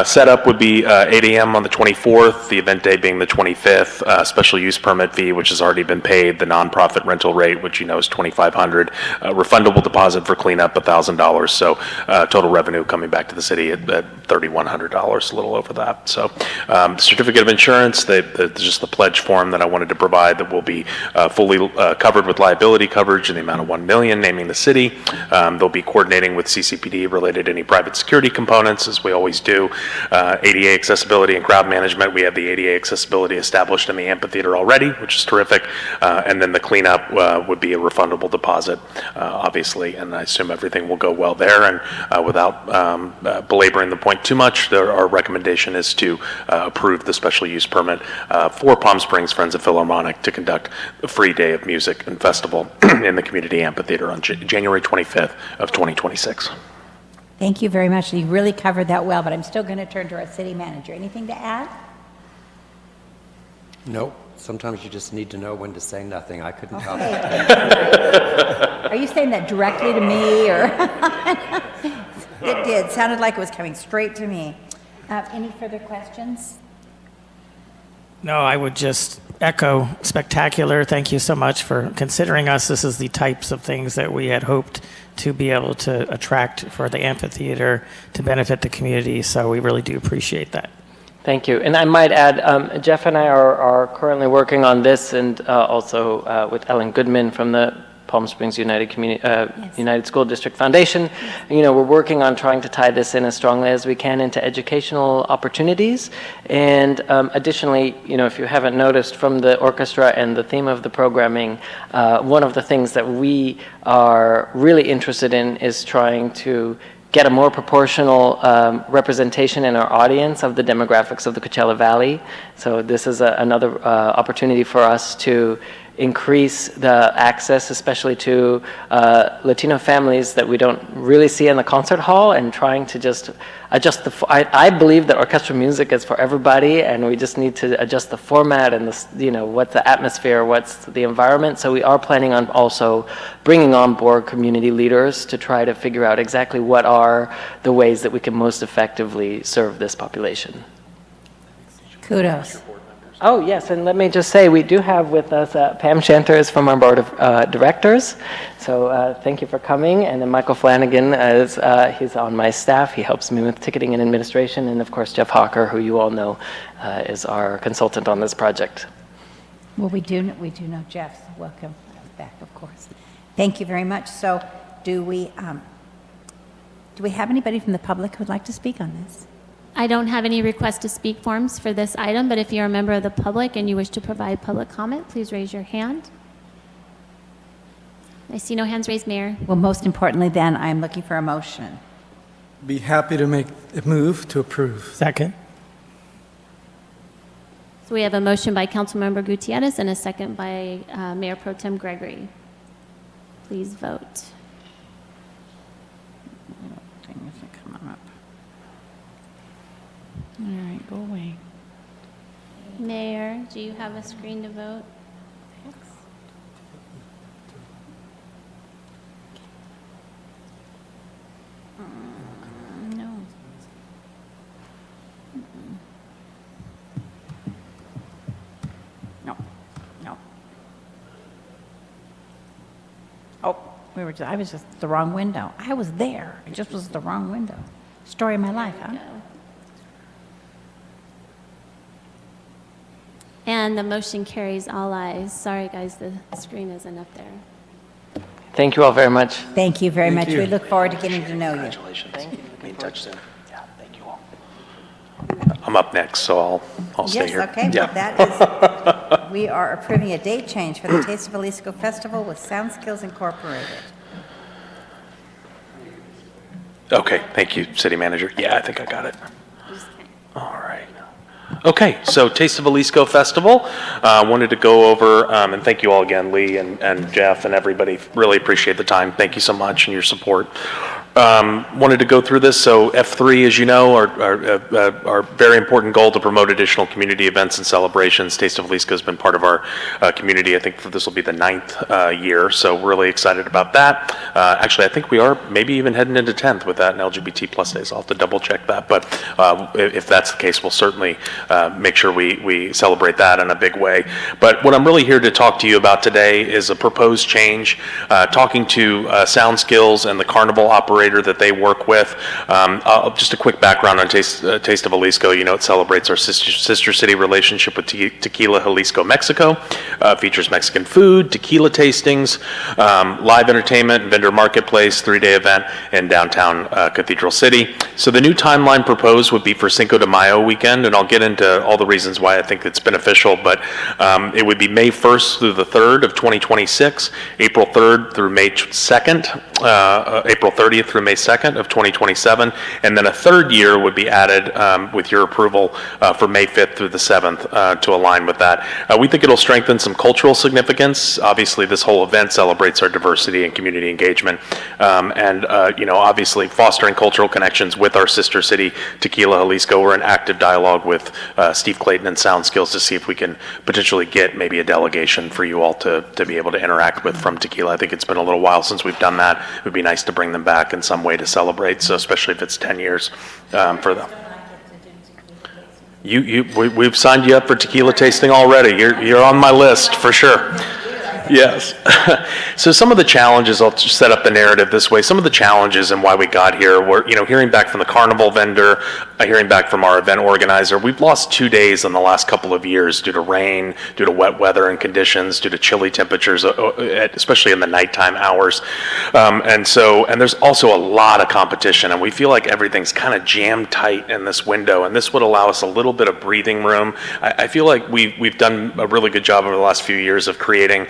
setup would be 8 a.m. on the 24th. The event day being the 25th. Special use permit fee, which has already been paid. The nonprofit rental rate, which you know is $2,500. Refundable deposit for cleanup, $1,000. So total revenue coming back to the city at $3,100, a little over that. So certificate of insurance, just the pledge form that I wanted to provide that will be fully covered with liability coverage in the amount of $1 million, naming the city. They'll be coordinating with CCPD related to any private security components, as we always do. ADA accessibility and crowd management. We have the ADA accessibility established in the amphitheater already, which is terrific. terrific. And then the cleanup would be a refundable deposit, obviously, and I assume everything will go well there. And without belaboring the point too much, our recommendation is to approve the special use permit for Palm Springs Friends of Philharmonic to conduct a free day of music and festival in the community amphitheater on January 25th of 2026. Thank you very much. You really covered that well, but I'm still going to turn to our city manager. Anything to add? Nope. Sometimes you just need to know when to say nothing. I couldn't help it. Are you saying that directly to me, or? It did. Sounded like it was coming straight to me. Any further questions? No, I would just echo spectacular. Thank you so much for considering us. This is the types of things that we had hoped to be able to attract for the amphitheater to benefit the community. So we really do appreciate that. Thank you. And I might add, Jeff and I are currently working on this, and also with Ellen Goodman from the Palm Springs United School District Foundation. You know, we're working on trying to tie this in as strongly as we can into educational opportunities. And additionally, you know, if you haven't noticed from the orchestra and the theme of the programming, one of the things that we are really interested in is trying to get a more proportional representation in our audience of the demographics of the Coachella Valley. So this is another opportunity for us to increase the access, especially to Latino families that we don't really see in the concert hall, and trying to just adjust I believe that orchestral music is for everybody, and we just need to adjust the format and what's the atmosphere, what's the environment. So we are planning on also bringing on board community leaders to try to figure out exactly what are the ways that we can most effectively serve this population. Kudos. Oh, yes, and let me just say, we do have with us Pam Shanters from our board of directors. So thank you for coming. And then Michael Flanagan, he's on my staff. He helps me with ticketing and administration. And of course, Jeff Hawker, who you all know, is our consultant on this project. Well, we do know Jeff, so welcome back, of course. Thank you very much. So do we have anybody from the public who would like to speak on this? I don't have any request to speak forms for this item, but if you're a member of the public and you wish to provide public comment, please raise your hand. I see no hands raised, Mayor. Well, most importantly then, I'm looking for a motion. Be happy to make a move to approve. Second. So we have a motion by Councilmember Gutierrez and a second by Mayor Pro Tem Gregory. Please vote. Thing isn't coming up. All right, go away. Mayor, do you have a screen to vote? No. No. No. Oh, I was just the wrong window. I was there. It just was the wrong window. Story of my life, huh? And the motion carries all ayes. Sorry, guys, the screen isn't up there. Thank you all very much. Thank you very Thank much. you. We look forward to getting to know you. Congratulations. Be in touch soon. Yeah, thank you all. I'm up next, so I'll stay Yes, here. okay, Yeah. well, that is, we are approving a date change for the Taste of Jalisco Festival with Sound Skills Incorporated. Okay, thank you, City Manager. Yeah, I think I got it. All right. Okay, so Taste of Jalisco Festival. Wanted to go over, and thank you all again, Lee and Jeff and everybody. Really appreciate the time. Thank you so much and your support. Wanted to go through this. So F3, as you know, our very important goal to promote additional community events and celebrations. Taste of Jalisco has been part of our community. I think this will be the 9th year, so really excited about that. Actually, I think we are maybe even heading into 10th with that in LGBT plus days. I'll have to double check that, but if that's the case, we'll certainly make sure we celebrate that in a big way. But what I'm really here to talk to you about today is a proposed change, talking to Sound Skills and the Carnival operation operator that they work with. Just a quick background on Taste of Jalisco. You know, it celebrates our sister city relationship with Tequila Jalisco, Mexico. Features Mexican food, tequila tastings, live entertainment, vendor marketplace, 3-day event in downtown Cathedral City. So the new timeline proposed would be for Cinco de Mayo weekend, and I'll get into all the reasons why I think it's beneficial, but it would be May 1st through the 3rd of 2026, April 3rd through May 2nd, April 30th through May 2nd of 2027, and then a third year would be added with your approval for May 5th through the 7th to align with that. We think it'll strengthen some cultural significance. Obviously, this whole event celebrates our diversity and community engagement, and you know, obviously fostering cultural connections with our sister city, Tequila Jalisco. We're in active dialogue with Steve Clayton and Sound Skills to see if we can potentially get maybe a delegation for you all to be able to interact with from Tequila. I think it's been a little while since we've done that. It would be nice to bring them back in some way to celebrate, so especially if it's 10 years for them. We've signed you up for tequila tasting already. You're on my list for sure. Yes. So some of the challenges, I'll just set up the narrative this way. Some of the challenges and why we got here were, you know, hearing back from the carnival vendor, hearing back from our event organizer. We've lost 2 days in the last couple of years due to rain, due to wet weather and conditions, due to chilly temperatures, especially in the nighttime hours. And there's also a lot of competition, and we feel like everything's kind of jammed tight in this window, and this would allow us a little bit of breathing room. I feel like we've done a really good job over the last few years of creating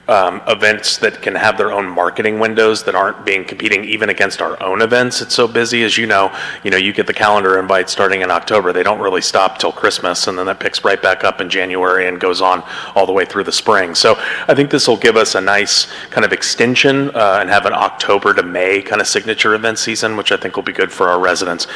events that can have their own marketing windows that aren't being competing even against our own events. It's so busy, as you know, you get the calendar invites starting in October. They don't really stop till Christmas, and then that picks right back up in January and goes on all the way through the spring. So I think this will give us a nice kind of extension and have an October to May kind of signature event season, which I think will be good for our residents.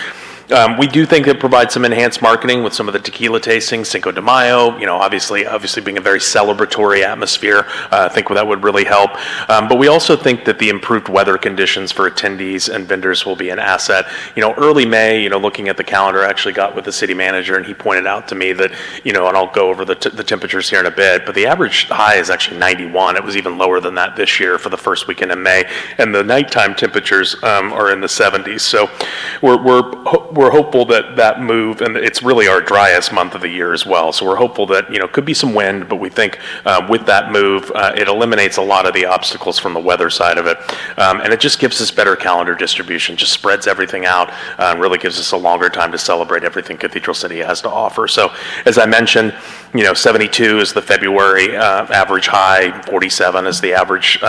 We do think it provides some enhanced marketing with some of the tequila tastings, Cinco de Mayo, obviously being a very celebratory atmosphere. I think that would really help. But we also think that the improved weather conditions for attendees and vendors will be an asset. Early May, looking at the calendar, I actually got with the city manager, and he pointed out to me that, and I'll go over the temperatures here in a bit, but the average high is actually 91. It was even lower than that this year for the first weekend in May. And the nighttime temperatures are in the 70s. So we're hopeful that move, and it's really our driest month of the year as well. So we're hopeful that, could be some wind, but we think with that move, it eliminates a lot of the obstacles from the weather side of it. And it just gives us better calendar distribution, just spreads everything out, and really gives us a longer time to celebrate everything Cathedral City has to offer. So as I mentioned, 72 is the February average high, 47 is the average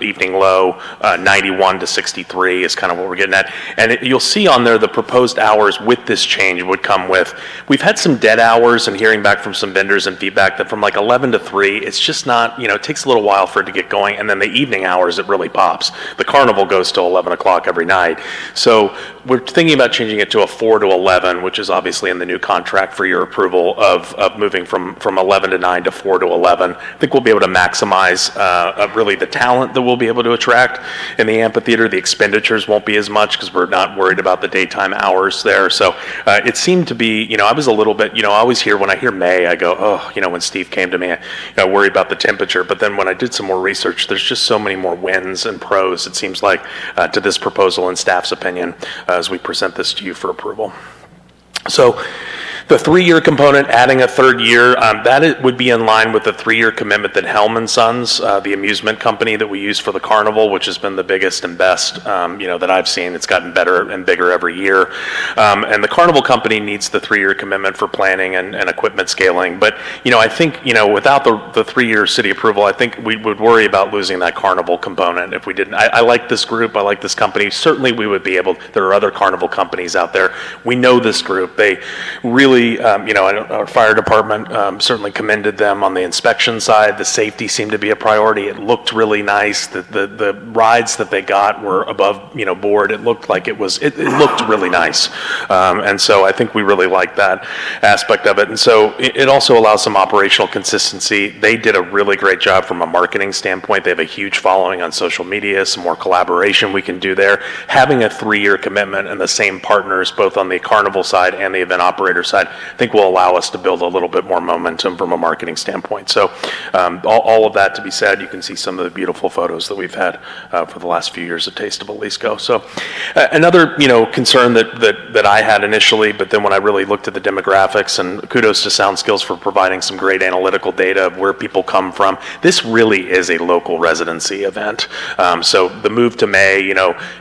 evening low, 91 to 63 is kind of what we're getting at. And you'll see on there the proposed hours with this change would come with, we've had some dead hours, and hearing back from some vendors and feedback that from like 11 to 3, it's just not, it takes a little while for it to get going, and then the evening hours, it really pops. The carnival goes till 11 o'clock every night. So we're thinking about changing it to a 4 to 11, which is obviously in the new contract for your approval of moving from 11 to 9 to 4 to 11. I think we'll be able to maximize really the talent that we'll be able to attract in the amphitheater. The expenditures won't be as much because we're not worried about the daytime hours there. So it seemed to be, I was a little bit, I always hear, when I hear May, I go, oh, when Steve came to me, I worry about the temperature. But then when I did some more research, there's just so many more wins and pros, it seems like, to this proposal in staff's opinion as we present this to you for approval. So the 3-year component, adding a third year, would be in line with the 3-year commitment that Helm & Sons, the amusement company that we use for the carnival, which has been the biggest and best, that I've seen. It's gotten better and bigger every year. And the carnival company needs the 3-year commitment for planning and equipment scaling. But, I think, without the 3-year city approval, I think we would worry about losing that carnival component if we didn't. I like this group. I like this company. Certainly we would be able, there are other carnival companies out there. We know this group. They really, our fire department certainly commended them on the inspection side. The safety seemed to be a priority. It looked really nice. The rides that they got were above, board. It looked like it looked really nice. And so I think we really like that aspect of it. And so it also allows some operational consistency. They did a really great job from a marketing standpoint. They have a huge following on social media, some more collaboration we can do there. Having a 3-year commitment and the same partners, both on the carnival side and the event operator side, event, I think will allow us to build a little bit more momentum from a marketing standpoint. So all of that to be said, you can see some of the beautiful photos that we've had for the last few years of Taste of Jalisco. So another, concern that I had initially, but then when I really looked at the demographics, and kudos to Sound Skills for providing some great analytical data of where people come from, this really is a local residency event. So the move to May,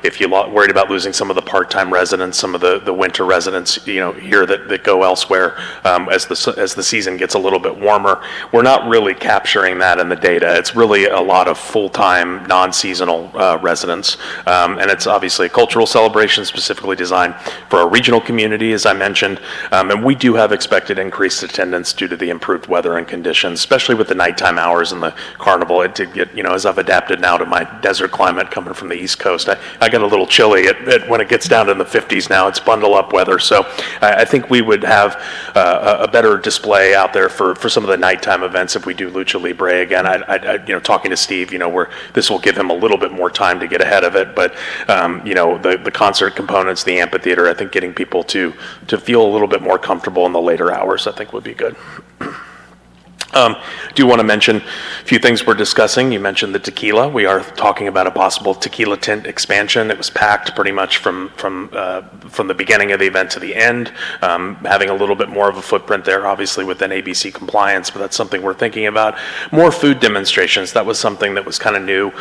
if you're worried about losing some of the part-time residents, some of the winter residents, here that go elsewhere as the season gets a little bit warmer, we're not really capturing that in the data. It's really a lot of full-time, non-seasonal residents, and it's obviously a cultural celebration specifically designed for our regional community, as I mentioned, and we do have expected increased attendance due to the improved weather and conditions, especially with the nighttime hours and the carnival. It did get, as I've adapted now to my desert climate coming from the East Coast, I get a little chilly when it gets down in the 50s now. It's bundle up weather. So I think we would have a better display out there for some of the nighttime events if we do Lucha Libre again. Talking to Steve, where this will give him a little bit more time to get ahead of it. But, the concert components, the amphitheater, I think getting people to feel a little bit more comfortable in the later hours, I think would be good. Do want to mention a few things we're discussing. You mentioned the tequila. We are talking about a possible tequila tent expansion. It was packed pretty much from the beginning of the event to the end, having a little bit more of a footprint there, obviously within ABC compliance, but that's something we're thinking about. More food demonstrations. That was something that was kind of new,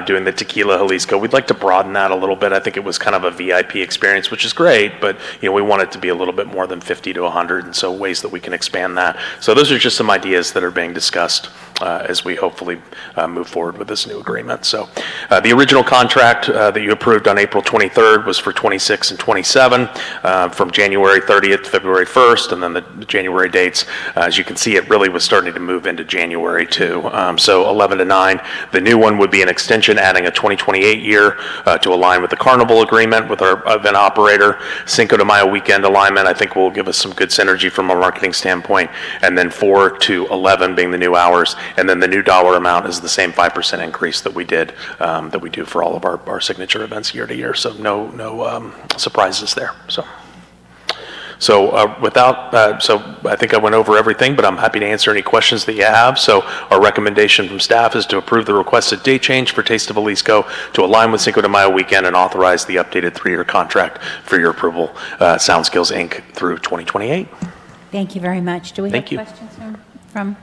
doing the Tequila Jalisco. We'd like to broaden that a little bit. I think it was kind of a VIP experience, which is great, but we want it to be a little bit more than 50 to 100, and so ways that we can expand that. So those are just some ideas that are being discussed as we hopefully move forward with this new agreement. So the original contract that you approved on April 23rd was for 26 and 27 from January 30th to February 1st, and then the January dates, as you can see, it really was starting to move into January too. So 11 to 9. The new one would be an extension, adding a 2028 year to align with the Carnival agreement with our event operator. Cinco de Mayo weekend alignment, I think, will give us some good synergy from a marketing standpoint. And then 4 to 11 being the new hours, and then the new dollar amount is the same 5% increase that we did, that we do for all of our signature events year to year. So no surprises there. So I think I went over everything, but I'm happy to answer any questions that you have. So our recommendation from staff is to approve the requested date change for Taste of Jalisco to align with Cinco de Mayo weekend and authorize the updated 3-year contract for your approval, Sound Skills Inc. through 2028. Thank you very much. Do we have Thank you. questions from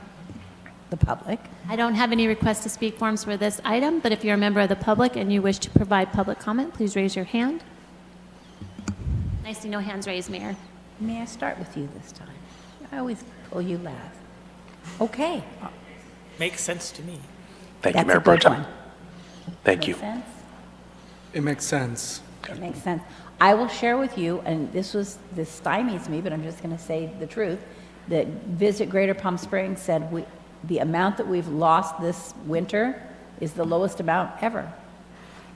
the public? I don't have any request to speak forms for this item, but if you're a member of the public and you wish to provide public comment, please raise your hand. I see no hands raised, Mayor. May I start with you this time? I always pull you last. Okay. Makes sense to me. Thank you, That's Mayor a Pro good Tem. one. Thank you. Makes sense? It makes sense. It makes sense. I will share with you, and this stymies me, but I'm just going to say the truth, that Visit Greater Palm Springs said the amount that we've lost this winter is the lowest amount ever.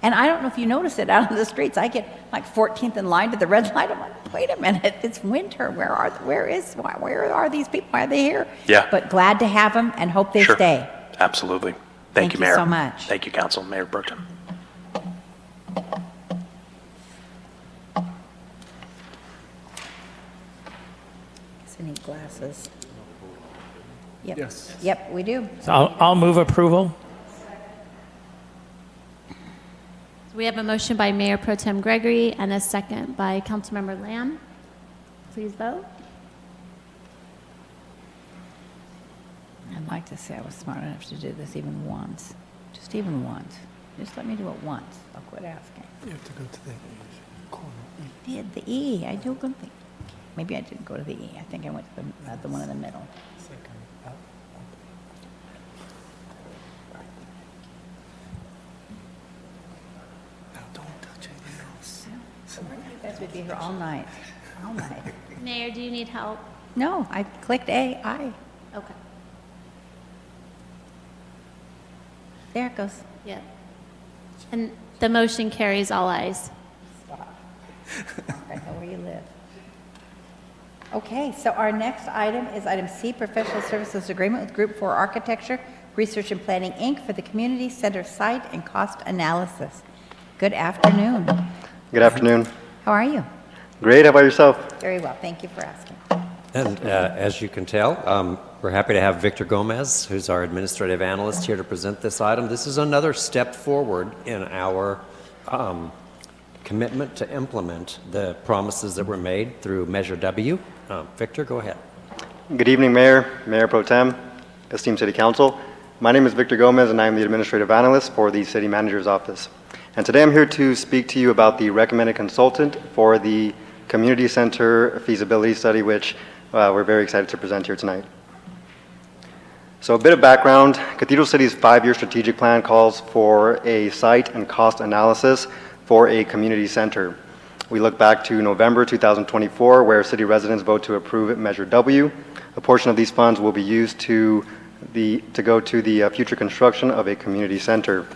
And I don't know if you notice it out on the streets. I get like 14th in line to the red light. I'm like, wait a minute, it's winter. Where are these people? Why are they here? Yeah. But glad to have them and hope they Sure. stay. Absolutely. Thank you, you Mayor. so much. Thank you, Council. Mayor Pro Tem. I need glasses. Yep. Yes. Yep, we do. So I'll move approval. We have a motion by Mayor Pro Tem Gregory and a second by Councilmember Lamb. Please vote. I'd like to say I was smart enough to do this even once. Just even once. Just let me do it once. I'll quit asking. You have to go to the corner. I did, the E. I do good thing. Maybe I didn't go to the E. I think I went to the one in the middle. Second. Up. Now don't touch anything else. You guys would be here all night. All night. Mayor, do you need help? No, I clicked A, I. Okay. There it goes. Yeah. And the motion carries all ayes. I know where you live. Okay, so our next item is item C, Professional Services Agreement with Group 4 Architecture, Research and Planning, Inc. for the Community Center Site and Cost Analysis. Good afternoon. Good afternoon. How are you? Great. How about yourself? Very well, thank you for asking. And as you can tell, we're happy to have Victor Gomez, who's our administrative analyst, here to present this item. This is another step forward in our commitment to implement the promises that were made through Measure W. Victor, go ahead. Good evening, Mayor, Mayor Pro Tem, esteemed City Council. My name is Victor Gomez, and I am the Administrative Analyst for the City Manager's Office. And today I'm here to speak to you about the recommended consultant for the Community Center Feasibility Study, which we're very excited to present here tonight. So a bit of background, Cathedral City's 5-year strategic plan calls for a site and cost analysis for a community center. We look back to November 2024, where city residents vote to approve Measure W. A portion of these funds will be used to go to the future construction of a community center.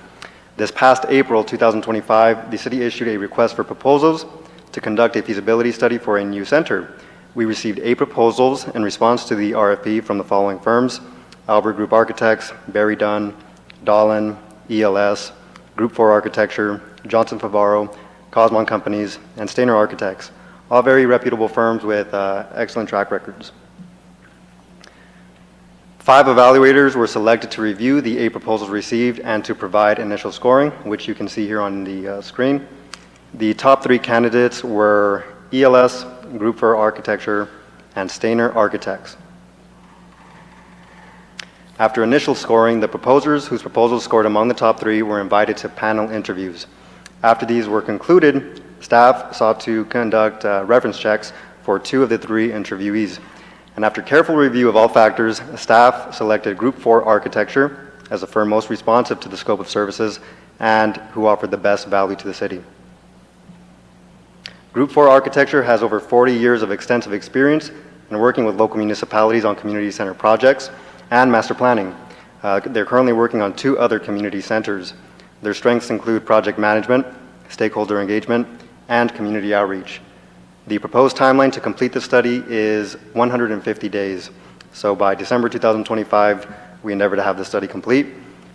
This past April 2025, the city issued a request for proposals to conduct a feasibility study for a new center. We received 8 proposals in response to the RFP from the following firms: Albert Group Architects, Barry Dunn, Dahlin, ELS, Group 4 Architecture, Johnson Favaro, Cosmon Companies, and Stainer Architects, all very reputable firms with excellent track records. 5 evaluators were selected to review the 8 proposals received and to provide initial scoring, which you can see here on the screen. The top 3 candidates were ELS, Group 4 Architecture, and Stainer Architects. After initial scoring, the proposers whose proposals scored among the top 3 were invited to panel interviews. After these were concluded, staff sought to conduct reference checks for 2 of the 3 interviewees. And after careful review of all factors, staff selected Group 4 Architecture as the firm most responsive to the scope of services and who offered the best value to the city. Group 4 Architecture has over 40 years of extensive experience in working with local municipalities on community center projects and master planning. They're currently working on 2 other community centers. Their strengths include project management, stakeholder engagement, and community outreach. The proposed timeline to complete the study is 150 days. So by December 2025, we endeavor to have the study complete.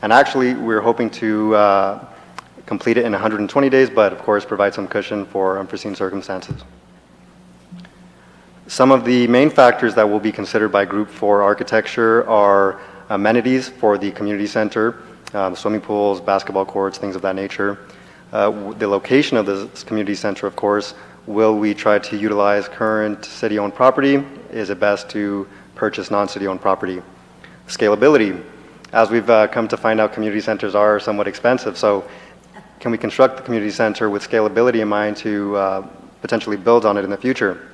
And actually, we're hoping to complete it in 120 days, but of course, provide some cushion for unforeseen circumstances. Some of the main factors that will be considered by Group 4 Architecture are amenities for the community center, swimming pools, basketball courts, things of that nature. The location of this community center, of course. Will we try to utilize current city-owned property? Is it best to purchase non-city-owned property? Scalability. As we've come to find out, community centers are somewhat expensive, so can we construct the community center with scalability in mind to potentially build on it in the future?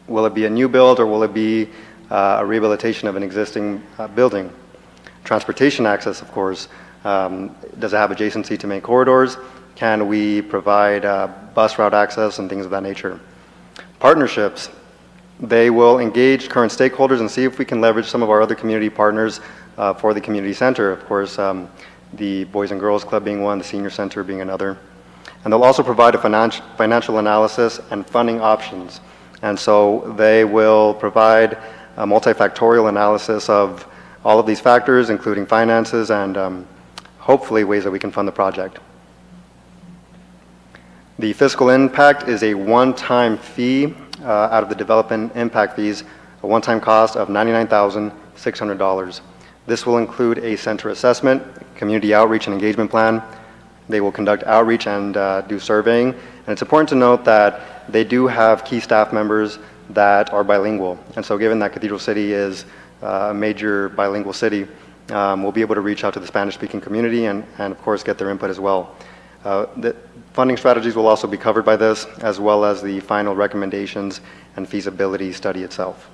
Will it be a new build or will it be a rehabilitation of an existing building? Transportation access, of course. Does it have adjacency to main corridors? Can we provide bus route access and things of that nature? Partnerships. They will engage current stakeholders and see if we can leverage some of our other community partners for the community center. Of course, the Boys and Girls Club being one, the Senior Center being another. And they'll also provide a financial analysis and funding options. And so they will provide a multifactorial analysis of all of these factors, including finances and hopefully ways that we can fund the project. The fiscal impact is a one-time fee out of the development impact fees, a one-time cost of $99,600. This will include a center assessment, community outreach and engagement plan. They will conduct outreach and do surveying. And it's important to note that they do have key staff members that are bilingual. And so given that Cathedral City is a major bilingual city, we'll be able to reach out to the Spanish-speaking community and of course get their input as well. The funding strategies will also be covered by this, as well as the final recommendations and feasibility study itself.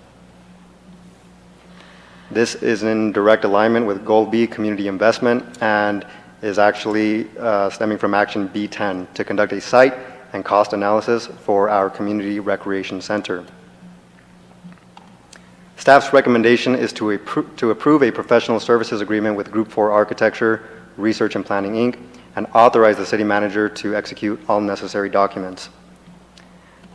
This is in direct alignment with Goal B, community investment, and is actually stemming from Action B10 to conduct a site and cost analysis for our community recreation center. Staff's recommendation is to approve a professional services agreement with Group 4 Architecture, Research and Planning, Inc., and authorize the city manager to execute all necessary documents.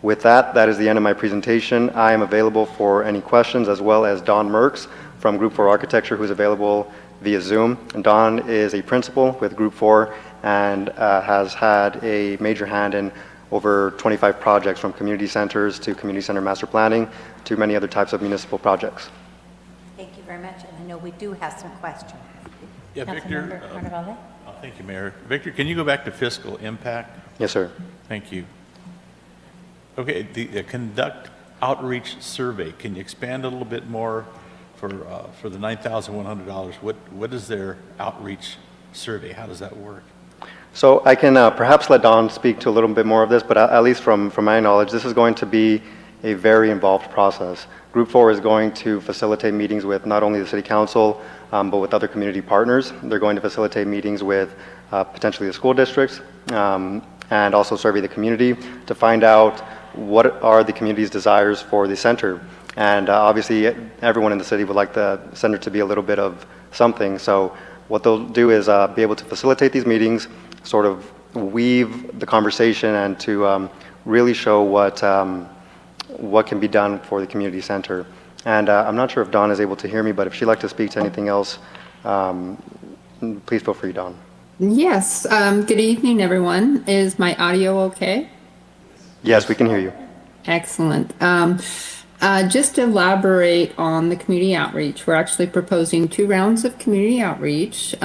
With that, that is the end of my presentation. I am available for any questions, as well as Don Merks from Group 4 Architecture, who's available via Zoom. And Don is a principal with Group 4 and has had a major hand in over 25 projects from community centers to community center master planning to many other types of municipal projects. Thank you very much, and I know we do have some questions. Yeah, Victor. Councilmember Carnevale? Thank you, Mayor. Victor, can you go back to fiscal impact? Yes, sir. Thank you. Okay, the conduct outreach survey. Can you expand a little bit more for the $9,100? What is their outreach survey? How does that work? So I can perhaps let Don speak to a little bit more of this, but at least from my knowledge, this is going to be a very involved process. Group 4 is going to facilitate meetings with not only the City Council, but with other community partners. They're going to facilitate meetings with potentially the school districts, and also survey the community to find out what are the community's desires for the center. And obviously, everyone in the city would like the center to be a little bit of something. So what they'll do is be able to facilitate these meetings, sort of weave the conversation, and to really show what can be done for the community center. And I'm not sure if Dawn is able to hear me, but if she'd like to speak to anything else, please feel free, Dawn. Yes. Good evening, everyone. Is my audio okay? Yes, we can hear you. Excellent. Just to elaborate on the community outreach, we're actually proposing 2 rounds of community outreach.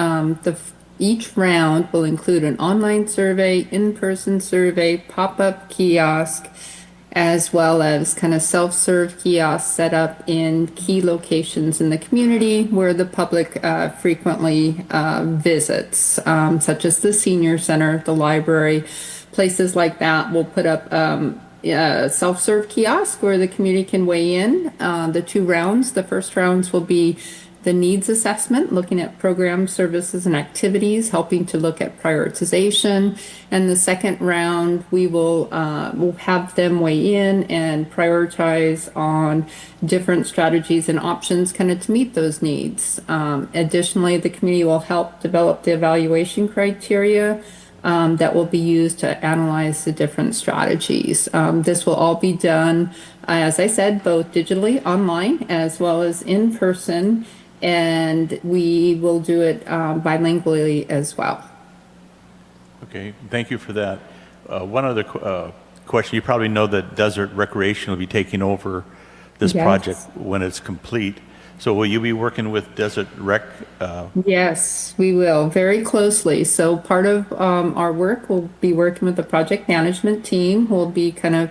Each round will include an online survey, in-person survey, pop-up kiosk, as well as kind of self-serve kiosks set up in key locations in the community where the public frequently visits, such as the senior center, the library, places like that. We'll put up a self-serve kiosk where the community can weigh in. The 2 rounds, the first rounds will be the needs assessment, looking at programs, services, and activities, helping to look at prioritization. And the second round, we'll have them weigh in and prioritize on different strategies and options kind of to meet those needs. Additionally, the community will help develop the evaluation criteria that will be used to analyze the different strategies. This will all be done, as I said, both digitally, online, as well as in person, and we will do it bilingually as well. Okay, thank you for that. One other question. You probably know that Desert Recreation will be taking over this Yes. project when it's complete. So will you be working with Desert Rec? Yes, we will, very closely. So part of our work will be working with the project management team, who will be kind of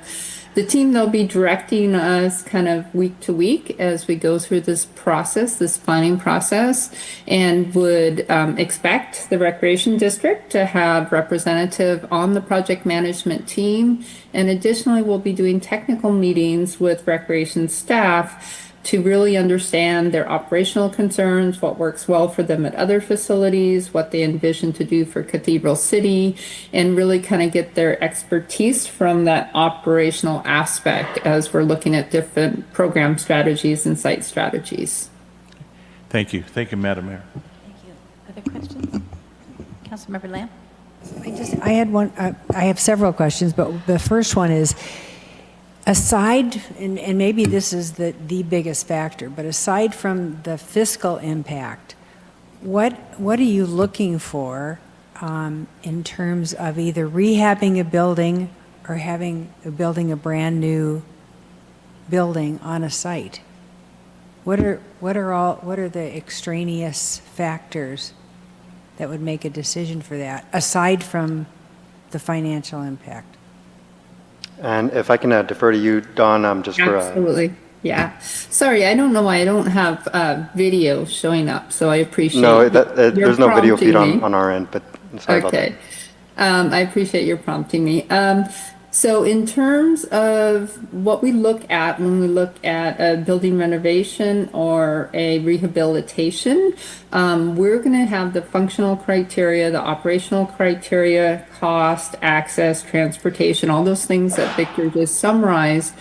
the team that'll be directing us kind of week to week as we go through this process, this planning process, and would expect the Recreation District to have representative on the project management team. And additionally, we'll be doing technical meetings with Recreation staff to really understand their operational concerns, what works well for them at other facilities, what they envision to do for Cathedral City, and really kind of get their expertise from that operational aspect as we're looking at different program strategies and site strategies. Thank you. Thank you, Madam Mayor. Thank you. Other questions? Councilmember Lamb? I have several questions, but the first one is, aside, and maybe this is the biggest factor, but aside from the fiscal impact, what are you looking for in terms of either rehabbing a building or building a brand new building on a site? What are the extraneous factors that would make a decision for that, aside from the financial impact? And if I can defer to you, Dawn, just for... Absolutely. Yeah. Sorry, I don't know why I don't have video showing up, so I appreciate No, your there's no video feed prompting me. on our end, but sorry about that. Okay. I appreciate your prompting me. So in terms of what we look at when we look at a building renovation or a rehabilitation, we're going to have the functional criteria, the operational criteria, cost, access, transportation, all those things that Victor just summarized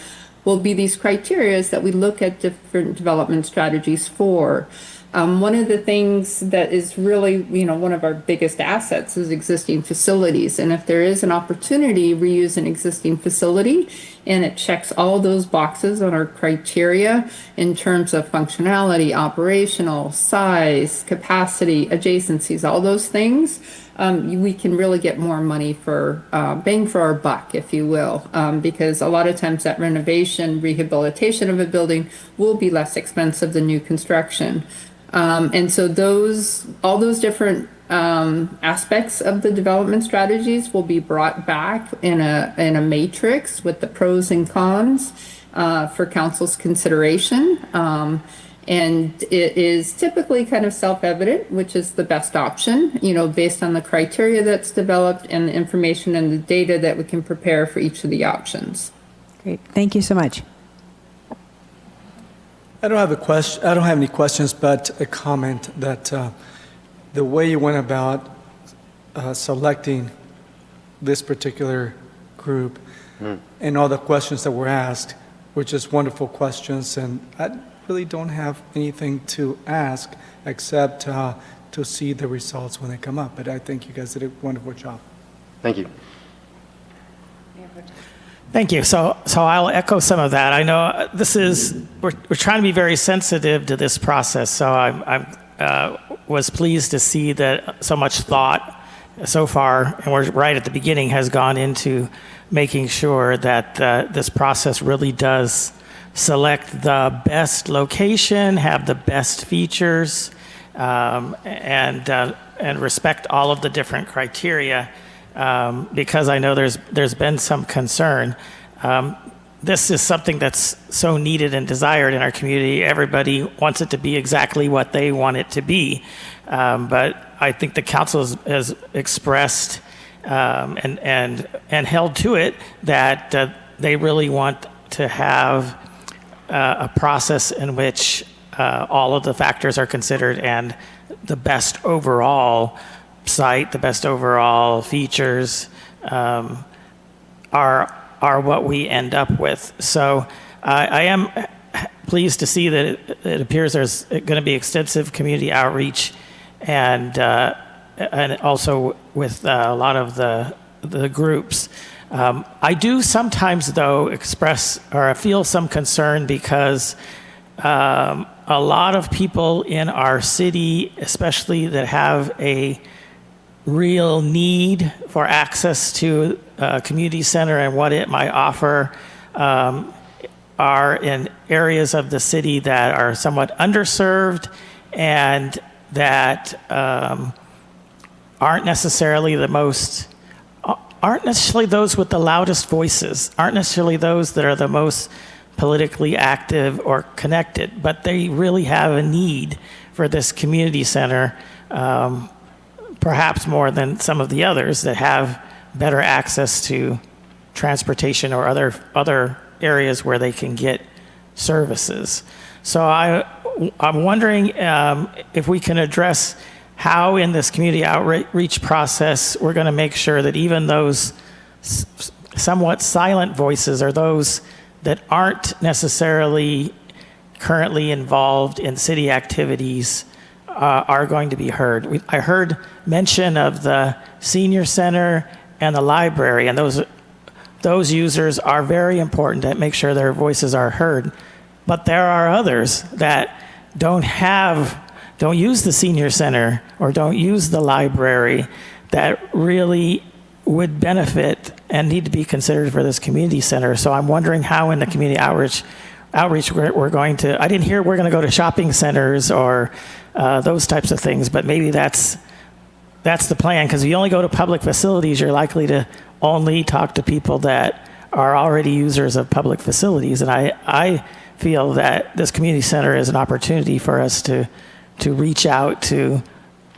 will be these criteria that we look at different development strategies for. One of the things that is really, one of our biggest assets is existing facilities. And if there is an opportunity to reuse an existing facility and it checks all those boxes on our criteria in terms of functionality, operational, size, capacity, adjacencies, all those things, we can really get more money for bang for our buck, if you will, because a lot of times that renovation, rehabilitation of a building will be less expensive than new construction. And so all those different aspects of the development strategies will be brought back in a matrix with the pros and cons for council's consideration. And it is typically kind of self-evident, which is the best option, based on the criteria that's developed and the information and the data that we can prepare for each of the options. Great. Thank you so much. I don't have any questions, but a comment that the way you went about selecting this particular group and all the questions that were asked were just wonderful questions, and I really don't have anything to ask except to see the results when they come up. But I think you guys did a wonderful job. Thank you. Thank you. So I'll echo some of that. I know we're trying to be very sensitive to this process. So I was pleased to see that so much thought so far, and we're right at the beginning, has gone into making sure that this process really does select the best location, have the best features, and respect all of the different criteria. Because I know there's been some concern. This is something that's so needed and desired in our community. Everybody wants it to be exactly what they want it to be. But I think the council has expressed and held to it that they really want to have a process in which all of the factors are considered and the best overall site, the best overall features are what we end up with. So I am pleased to see that it appears there's going to be extensive community outreach and also with a lot of the groups. I do sometimes, though, express or feel some concern because a lot of people in our city, especially that have a real need for access to a community center and what it might offer, are in areas of the city that are somewhat underserved and that aren't necessarily those with the loudest voices, aren't necessarily those that are the most politically active or connected, but they really have a need for this community center, perhaps more than some of the others that have better access to transportation or other areas where they can get services. So I'm wondering if we can address how in this community outreach process we're going to make sure that even those somewhat silent voices or those that aren't necessarily currently involved in city activities are going to be heard. I heard mention of the senior center and the library, and those users are very important to make sure their voices are heard. But there are others that don't use the senior center or don't use the library that really would benefit and need to be considered for this community center. So I'm wondering how in the community outreach we're going to, I didn't hear we're going to go to shopping centers or those types of things, but maybe that's the plan, because if you only go to public facilities, you're likely to only talk to people that are already users of public facilities. And I feel that this community center is an opportunity for us to reach out to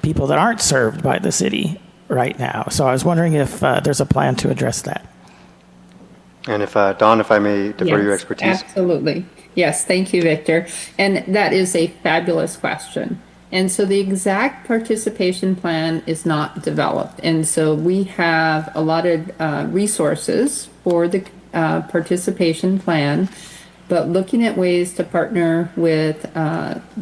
people that aren't served by the city right now. So I was wondering if there's a plan to address that. And if, Dawn, if I may defer your Yes, expertise. absolutely. Yes, thank you, Victor. And that is a fabulous question. And so the exact participation plan is not developed. And so we have allotted resources for the participation plan, but looking at ways to partner with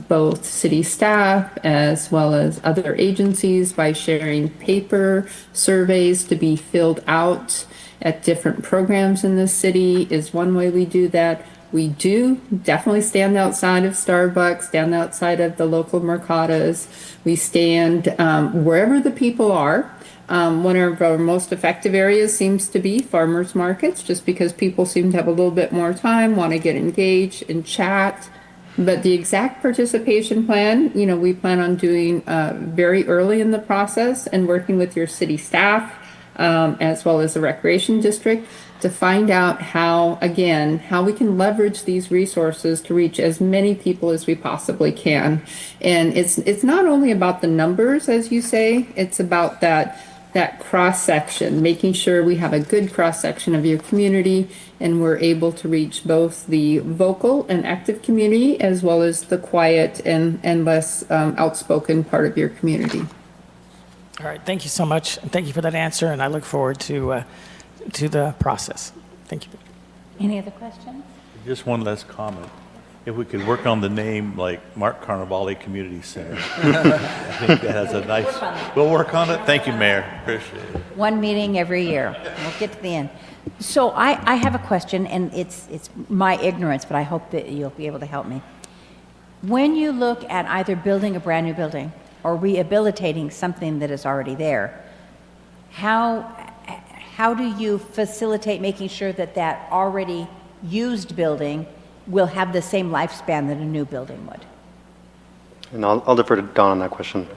both city staff as well as other agencies by sharing paper surveys to be filled out at different programs in the city is one way we do that. We do definitely stand outside of Starbucks, stand outside of the local mercados. We stand wherever the people are. One of our most effective areas seems to be farmers markets, just because people seem to have a little bit more time, want to get engaged and chat. But the exact participation plan, we plan on doing very early in the process and working with your city staff as well as the recreation district to find out how we can leverage these resources to reach as many people as we possibly can. And it's not only about the numbers, as you say, it's about that cross-section, making sure we have a good cross-section of your community and we're able to reach both the vocal and active community as well as the quiet and less outspoken part of your community. All right, thank you so much. And thank you for that answer, and I look forward to the process. Thank you. Any other questions? Just one last comment. If we could work on the name like Mark Carnevale Community Center. I think that has a nice, we'll work on it. Thank you, Mayor. Appreciate it. One meeting every year. We'll get to the end. So I have a question, and it's my ignorance, but I hope that you'll be able to help me. When you look at either building a brand new building or rehabilitating something that is already there, how do you facilitate making sure that that already used building will have the same lifespan that a new building would? And I'll defer to Don on that question.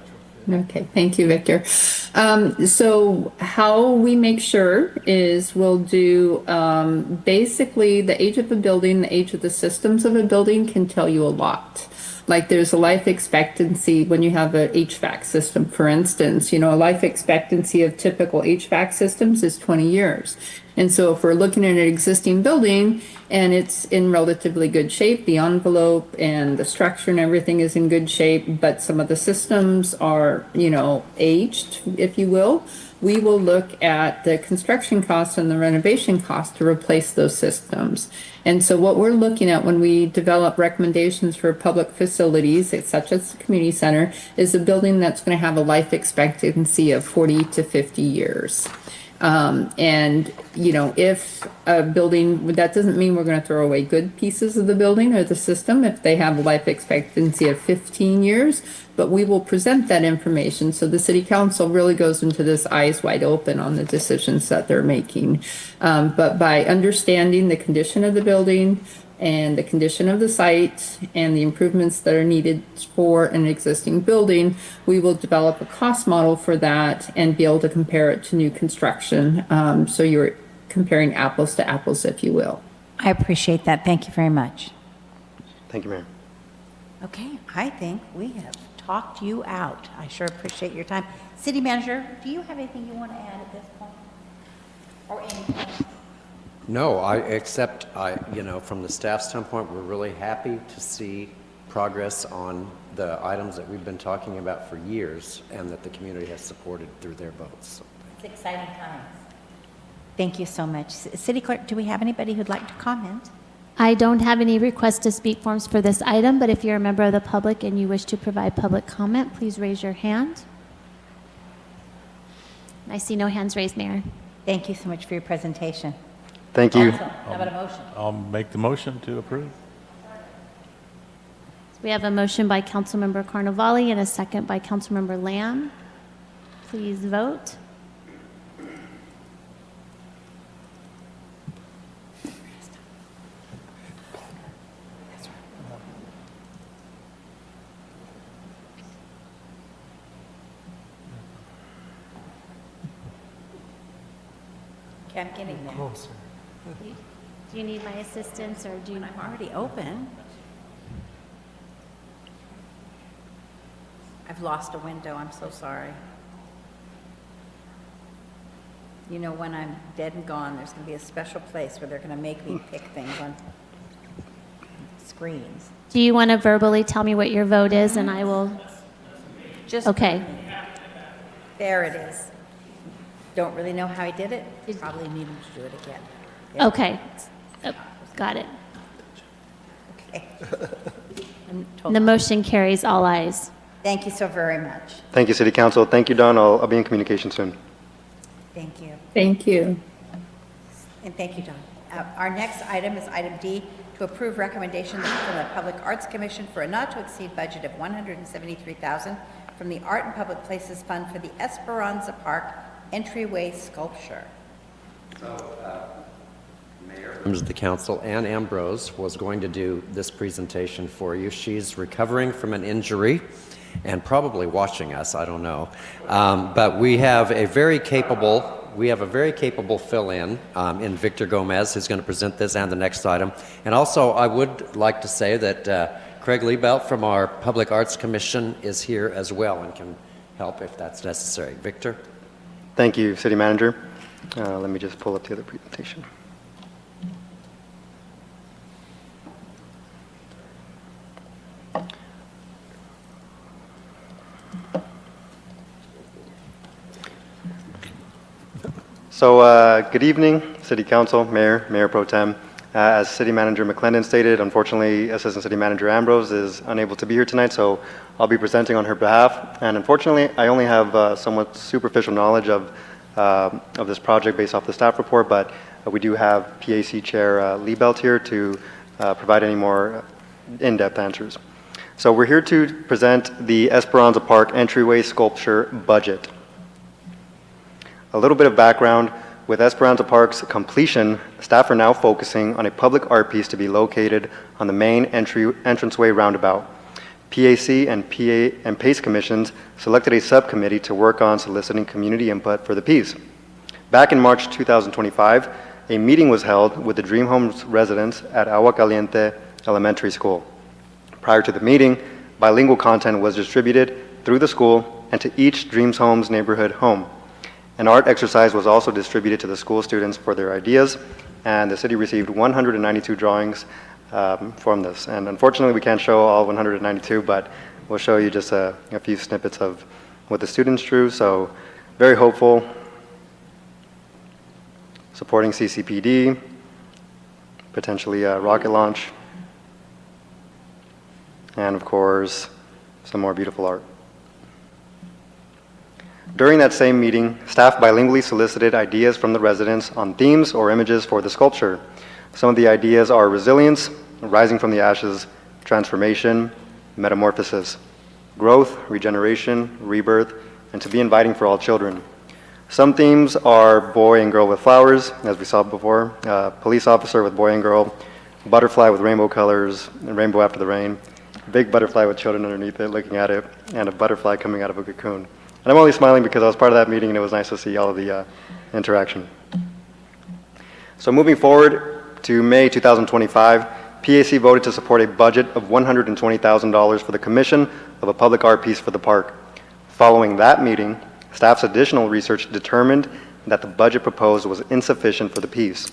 Okay, thank you, Victor. So how we make sure is we'll do basically the age of a building, the age of the systems of a building can tell you a lot. Like there's a life expectancy when you have an HVAC system, for instance, a life expectancy of typical HVAC systems is 20 years. And so if we're looking at an existing building and it's in relatively good shape, the envelope and the structure and everything is in good shape, but some of the systems are, aged, if you will, we will look at the construction costs and the renovation costs to replace those systems. And so what we're looking at when we develop recommendations for public facilities, such as the community center, is a building that's going to have a life expectancy of 40 to 50 years. And, if a building, that doesn't mean we're going to throw away good pieces of the building or the system if they have a life expectancy of 15 years, but we will present that information. So the city council really goes into this eyes wide open on the decisions that they're making. But by understanding the condition of the building and the condition of the site and the improvements that are needed for an existing building, we will develop a cost model for that and be able to compare it to new construction. So you're comparing apples to apples, if you will. I appreciate that. Thank you very much. Thank you, Mayor. Okay, I think we have talked you out. I sure appreciate your time. City Manager, do you have anything you want to add at this point? Or anything? No, from the staff standpoint, we're really happy to see progress on the items that we've been talking about for years and that the community has supported through their votes. It's exciting times. Thank you so much. City Clerk, do we have anybody who'd like to comment? I don't have any request to speak forms for this item, but if you're a member of the public and you wish to provide public comment, please raise your hand. I see no hands raised, Mayor. Thank you so much for your presentation. Thank you. Council, how about a motion? I'll make the motion to approve. We have a motion by Councilmember Carnevale and a second by Councilmember Lamb. Please vote. Okay, I'm getting there. Closer. Do you need my assistance or do you? I'm already open. I've lost a window. I'm so sorry. When I'm dead and gone, there's going to be a special place where they're going to make me pick things on screens. Do you want to verbally tell me what your vote is and I will? Just Okay. There it is. Don't really know how I did it. Probably need him to do it again. Okay. Got it. Okay. The motion carries all ayes. Thank you so very much. Thank you, City Council. Thank you, Don. I'll be in communication soon. Thank you. Thank you. And thank you, Don. Our next item is item D, to approve recommendations from the Public Arts Commission for a not-to-exceed budget of $173,000 from the Art and Public Places Fund for the Esperanza Park entryway sculpture. Members of the council, Ann Ambrose was going to do this presentation for you. She's recovering from an injury and probably watching us, I don't know. But we have a very capable fill-in in Victor Gomez, who's going to present this and the next item. And also, I would like to say that Craig Liebelt from our Public Arts Commission is here as well and can help if that's necessary. Victor? Thank you, City Manager. Let me just pull up the other presentation. So, good evening, City Council, Mayor Pro Tem. As City Manager McClendon stated, unfortunately, Assistant City Manager Ambrose is unable to be here tonight, so I'll be presenting on her behalf. And unfortunately, I only have somewhat superficial knowledge of this project based off the staff report, but we do have PAC Chair Liebelt here to provide any more in-depth answers. So we're here to present the Esperanza Park entryway sculpture budget. A little bit of background, with Esperanza Park's completion, staff are now focusing on a public art piece to be located on the main entranceway roundabout. PAC and PACE commissions selected a subcommittee to work on soliciting community input for the piece. Back in March 2025, a meeting was held with the Dream Homes residents at Agua Caliente Elementary School. Prior to the meeting, bilingual content was distributed through the school and to each Dreams Homes neighborhood home. An art exercise was also distributed to the school students for their ideas, and the city received 192 drawings from this. And unfortunately, we can't show all 192, but we'll show you just a few snippets of what the students drew. So, very hopeful, supporting CCPD, potentially a rocket launch, and of course, some more beautiful art. During that same meeting, staff bilingually solicited ideas from the residents on themes or images for the sculpture. Some of the ideas are resilience, rising from the ashes, transformation, metamorphosis, growth, regeneration, rebirth, and to be inviting for all children. Some themes are boy and girl with flowers, as we saw before, police officer with boy and girl, butterfly with rainbow colors, and rainbow after the rain, big butterfly with children underneath it looking at it, and a butterfly coming out of a cocoon. And I'm only smiling because I was part of that meeting and it was nice to see all of the interaction. So moving forward to May 2025, PAC voted to support a budget of $120,000 for the commission of a public art piece for the park. Following that meeting, staff's additional research determined that the budget proposed was insufficient for the piece.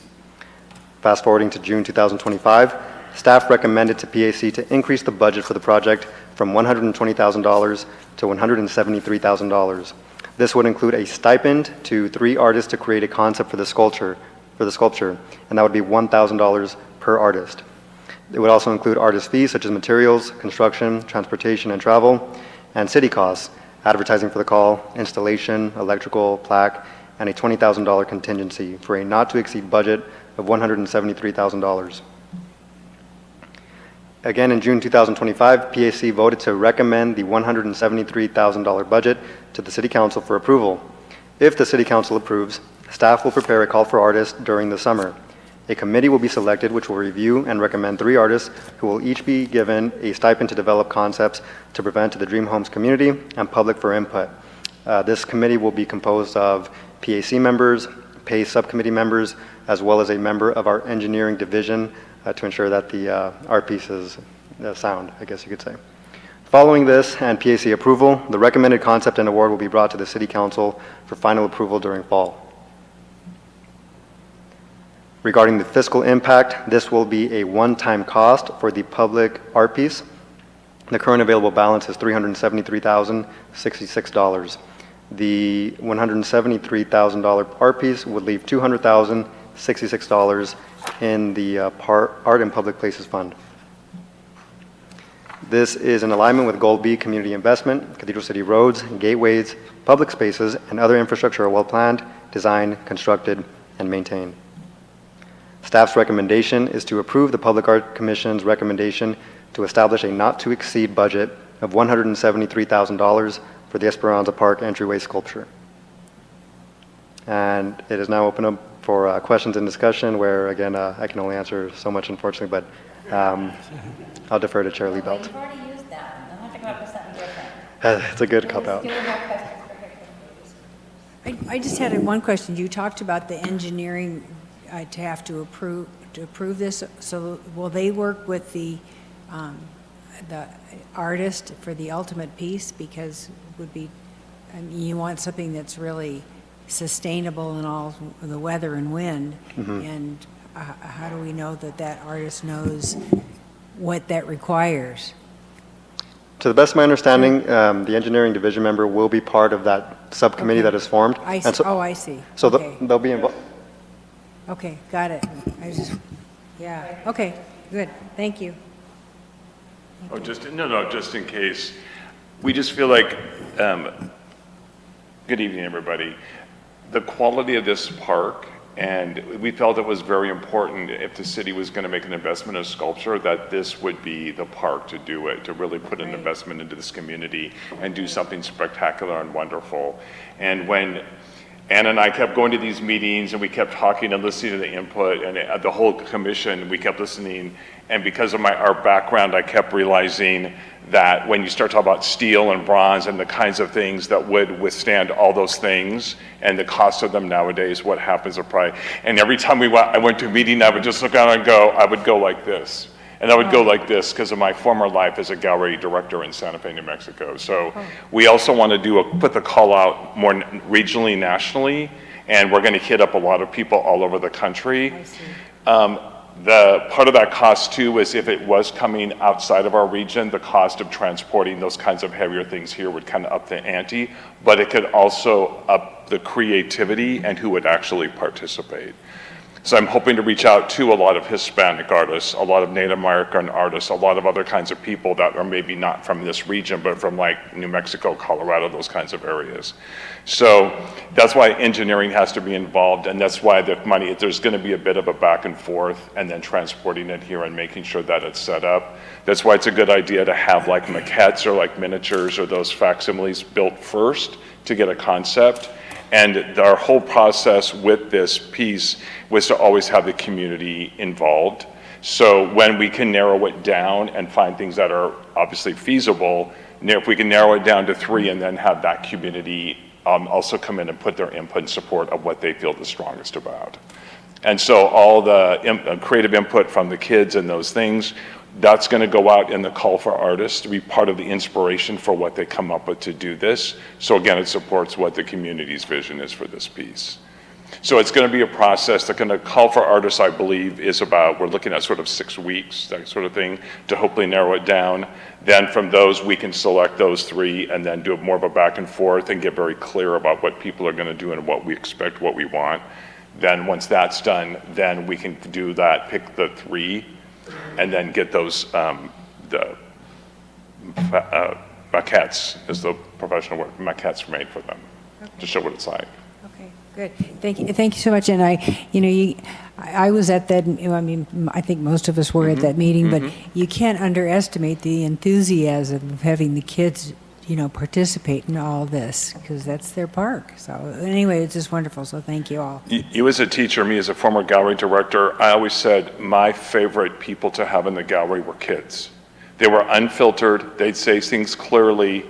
Fast forwarding to June 2025, staff recommended to PAC to increase the budget for the project from $120,000 to $173,000. This would include a stipend to 3 artists to create a concept for the sculpture, and that would be $1,000 per artist. It would also include artist fees such as materials, construction, transportation, and travel, and city costs, advertising for the call, installation, electrical, plaque, and a $20,000 contingency for a not-to-exceed budget of $173,000. Again, in June 2025, PAC voted to recommend the $173,000 budget to the City Council for approval. If the City Council approves, staff will prepare a call for artists during the summer. A committee will be selected which will review and recommend 3 artists who will each be given a stipend to develop concepts to present to the Dream Homes community and public for input. This committee will be composed of PAC members, PACE subcommittee members, as well as a member of our engineering division to ensure that the art piece is sound, I guess you could say. Following this and PAC approval, the recommended concept and award will be brought to the City Council for final approval during fall. Regarding the fiscal impact, this will be a one-time cost for the public art piece. The current available balance is $373,066. The $173,000 art piece would leave $200,066 in the Art and Public Places Fund. This is in alignment with Goal B community investment. Cathedral City roads, gateways, public spaces, and other infrastructure are well planned, designed, constructed, and maintained. Staff's recommendation is to approve the Public Art Commission's recommendation to establish a not-to-exceed budget of $173,000 for the Esperanza Park entryway sculpture. And it is now open up for questions and discussion where, again, I can only answer so much, unfortunately, but I'll defer to Chair Lee Belt. You've already used that one. I'll have to come up with something different. It's a good cop-out. I just had one question. You talked about the engineering to have to approve this. So will they work with the artist for the ultimate piece? Because it would be, I mean, you want something that's really sustainable in all the weather and wind. And how do we know that that artist knows what that requires? To the best of my understanding, the engineering division member will be part of that subcommittee that is formed. I And see. Oh, I see. So Okay. they'll be involved. Okay, got it. Yeah, okay, good, thank you. Oh, just in case. We just feel like, good evening, everybody. The quality of this park, and we felt it was very important if the city was going to make an investment in sculpture, that this would be the park to do it, to really put an investment into this community and do something spectacular and wonderful. And when Ann and I kept going to these meetings and we kept talking and listening to the input, and the whole commission, we kept listening. And because of our background, I kept realizing that when you start talking about steel and bronze and the kinds of things that would withstand all those things and the cost of them nowadays, what happens are probably, and every time I went to a meeting, I would just look out and go, I would go like this. And I would go like this because of my former life as a gallery director in Santa Fe, New Mexico. So we also want to put the call out more regionally, nationally, and we're going to hit up a lot of people all over the country. The part of that cost too is if it was coming outside of our region, the cost of transporting those kinds of heavier things here would kind of up the ante, but it could also up the creativity and who would actually participate. So I'm hoping to reach out to a lot of Hispanic artists, a lot of Native American artists, a lot of other kinds of people that are maybe not from this region, but from like New Mexico, Colorado, those kinds of areas. So that's why engineering has to be involved, and that's why there's going to be a bit of a back and forth, and then transporting it here and making sure that it's set up. That's why it's a good idea to have like maquettes or like miniatures or those facsimiles built first to get a concept. And our whole process with this piece was to always have the community involved. So when we can narrow it down and find things that are obviously feasible, if we can narrow it down to 3 and then have that community also come in and put their input in support of what they feel the strongest about. And so all the creative input from the kids and those things, that's going to go out in the call for artists to be part of the inspiration for what they come up with to do this. So again, it supports what the community's vision is for this piece. So it's going to be a process. They're going to call for artists, I believe, is about, we're looking at sort of 6 weeks, that sort of thing, to hopefully narrow it down. Then from those, we can select those 3 and then do more of a back and forth and get very clear about what people are going to do and what we expect, what we want. Then once that's done, then we can do that, pick the 3, and then get those, the maquettes, is the professional word, maquettes made for them, to show what it's like. Okay, good. Thank you so much. And I was at that, I mean, I think most of us were at that meeting, but you can't underestimate the enthusiasm of having the kids, participate in all this, because that's their park. So anyway, it's just wonderful. So thank you all. You as a teacher, me as a former gallery director, I always said my favorite people to have in the gallery were kids. They were unfiltered. They'd say things clearly.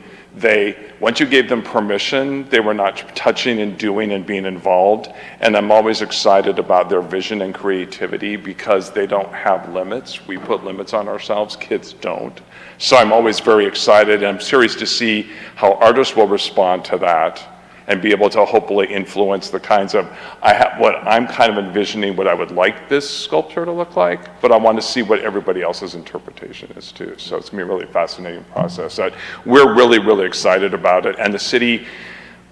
Once you gave them permission, they were not touching and doing and being involved. And I'm always excited about their vision and creativity because they don't have limits. We put limits on ourselves, kids don't. So I'm always very excited, and I'm curious to see how artists will respond to that and be able to hopefully influence the kinds of, what I'm kind of envisioning what I would like this sculpture to look like, but I want to see what everybody else's interpretation is too. So it's going to be a really fascinating process. We're really, really excited about it. And the city,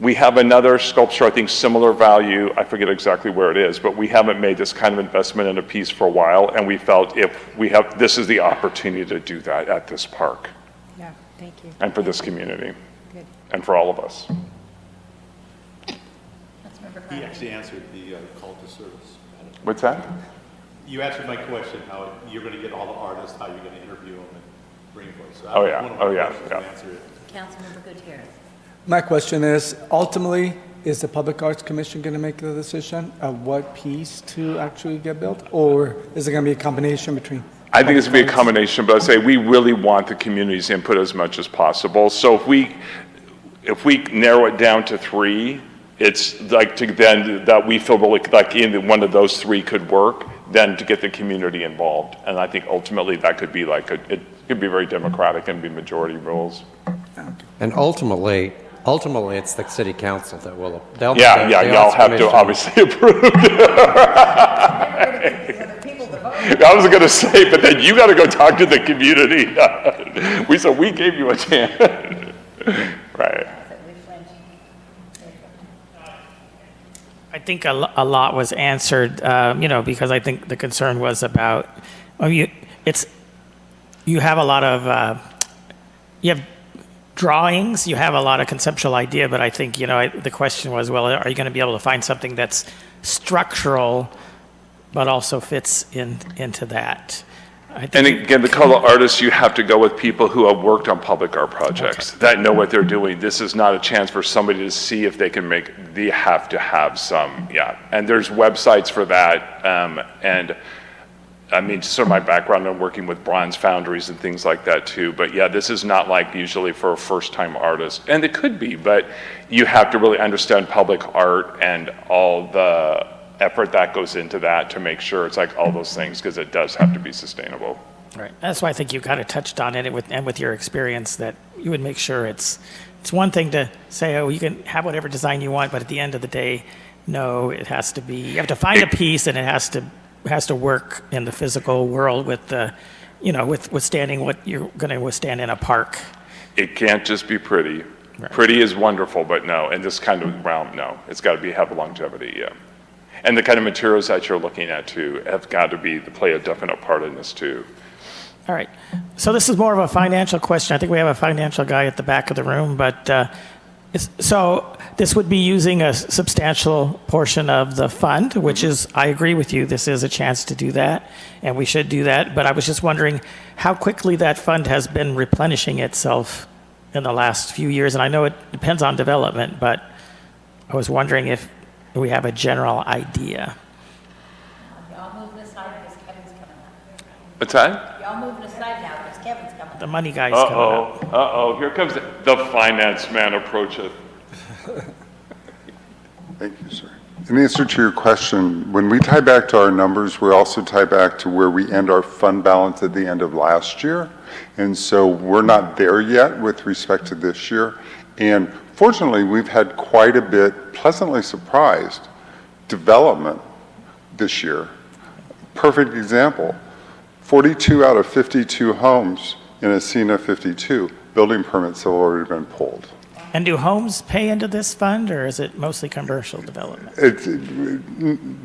we have another sculpture, I think similar value, I forget exactly where it is, but we haven't made this kind of investment in a piece for a while, and we felt this is the opportunity to do that at this park. Yeah, thank you. And for this community. Good. And for all of us. He actually answered the call to service. What's that? You answered my question, how you're going to get all the artists, how you're going to interview them and bring them forward. So Oh, yeah. one of my Oh, yeah. questions, Yeah. you answered it. Councilmember Gutierrez. My question is, ultimately, is the Public Arts Commission going to make the decision of what piece to actually get built? Or is it going to be a combination between? I think it's going to be a combination, but I say we really want the community's input as much as possible. So if we narrow it down to 3, it's like to then that we feel really like in one of those 3 could work, then to get the community involved. And I think ultimately that could be like it could be very democratic and be majority rules. And ultimately, it's the city council that will. They'll Yeah, the y'all Arts have to Commission- obviously approve. I was going to say, but then you got to go talk to the community. We gave you a chance. Right. I think a lot was answered, because I think the concern was about, you have a lot of, you have drawings, you have a lot of conceptual idea, but I think, the question was, well, are you going to be able to find something that's structural, but also fits into that? And again, the color artists, you have to go with people who have worked on public art projects that know what they're doing. This is not a chance for somebody to see if they can they have to have some, And there's websites for that. And I mean, sort of my background in working with bronze foundries and things like that too. But this is not like usually for a first-time artist. And it could be, but you have to really understand public art and all the effort that goes into that to make sure it's like all those things, because it does have to be sustainable. Right. That's why I think you kind of touched on it with your experience, that you would make sure it's one thing to say, oh, you can have whatever design you want, but at the end of the day, no, it has to be, you have to find a piece, and it has to work in the physical world with the, with withstanding what you're going to withstand in a park. It can't just be pretty. Right. Pretty is wonderful, but no, in this kind of realm, no. It's got to have longevity, And the kind of materials that you're looking at too have got to play a definite part in this too. All right. So this is more of a financial question. I think we have a financial guy at the back of the room, but so this would be using a substantial portion of the fund, which is, I agree with you, this is a chance to do that, and we should do that. But I was just wondering how quickly that fund has been replenishing itself in the last few years. And I know it depends on development, but I was wondering if we have a general idea. Y'all moving aside because Kevin's coming up. What's that? Y'all moving aside now because Kevin's coming up. The money guy's coming up. Uh-oh, here comes the finance man approacheth. Thank you, sir. In answer to your question, when we tie back to our numbers, we also tie back to where we end our fund balance at the end of last year. And so we're not there yet with respect to this year. And fortunately, we've had quite a bit, pleasantly surprised, development this year. Perfect example, 42 out of 52 homes in Ascena 52, building permits have already been pulled. And do homes pay into this fund, or is it mostly commercial development? It's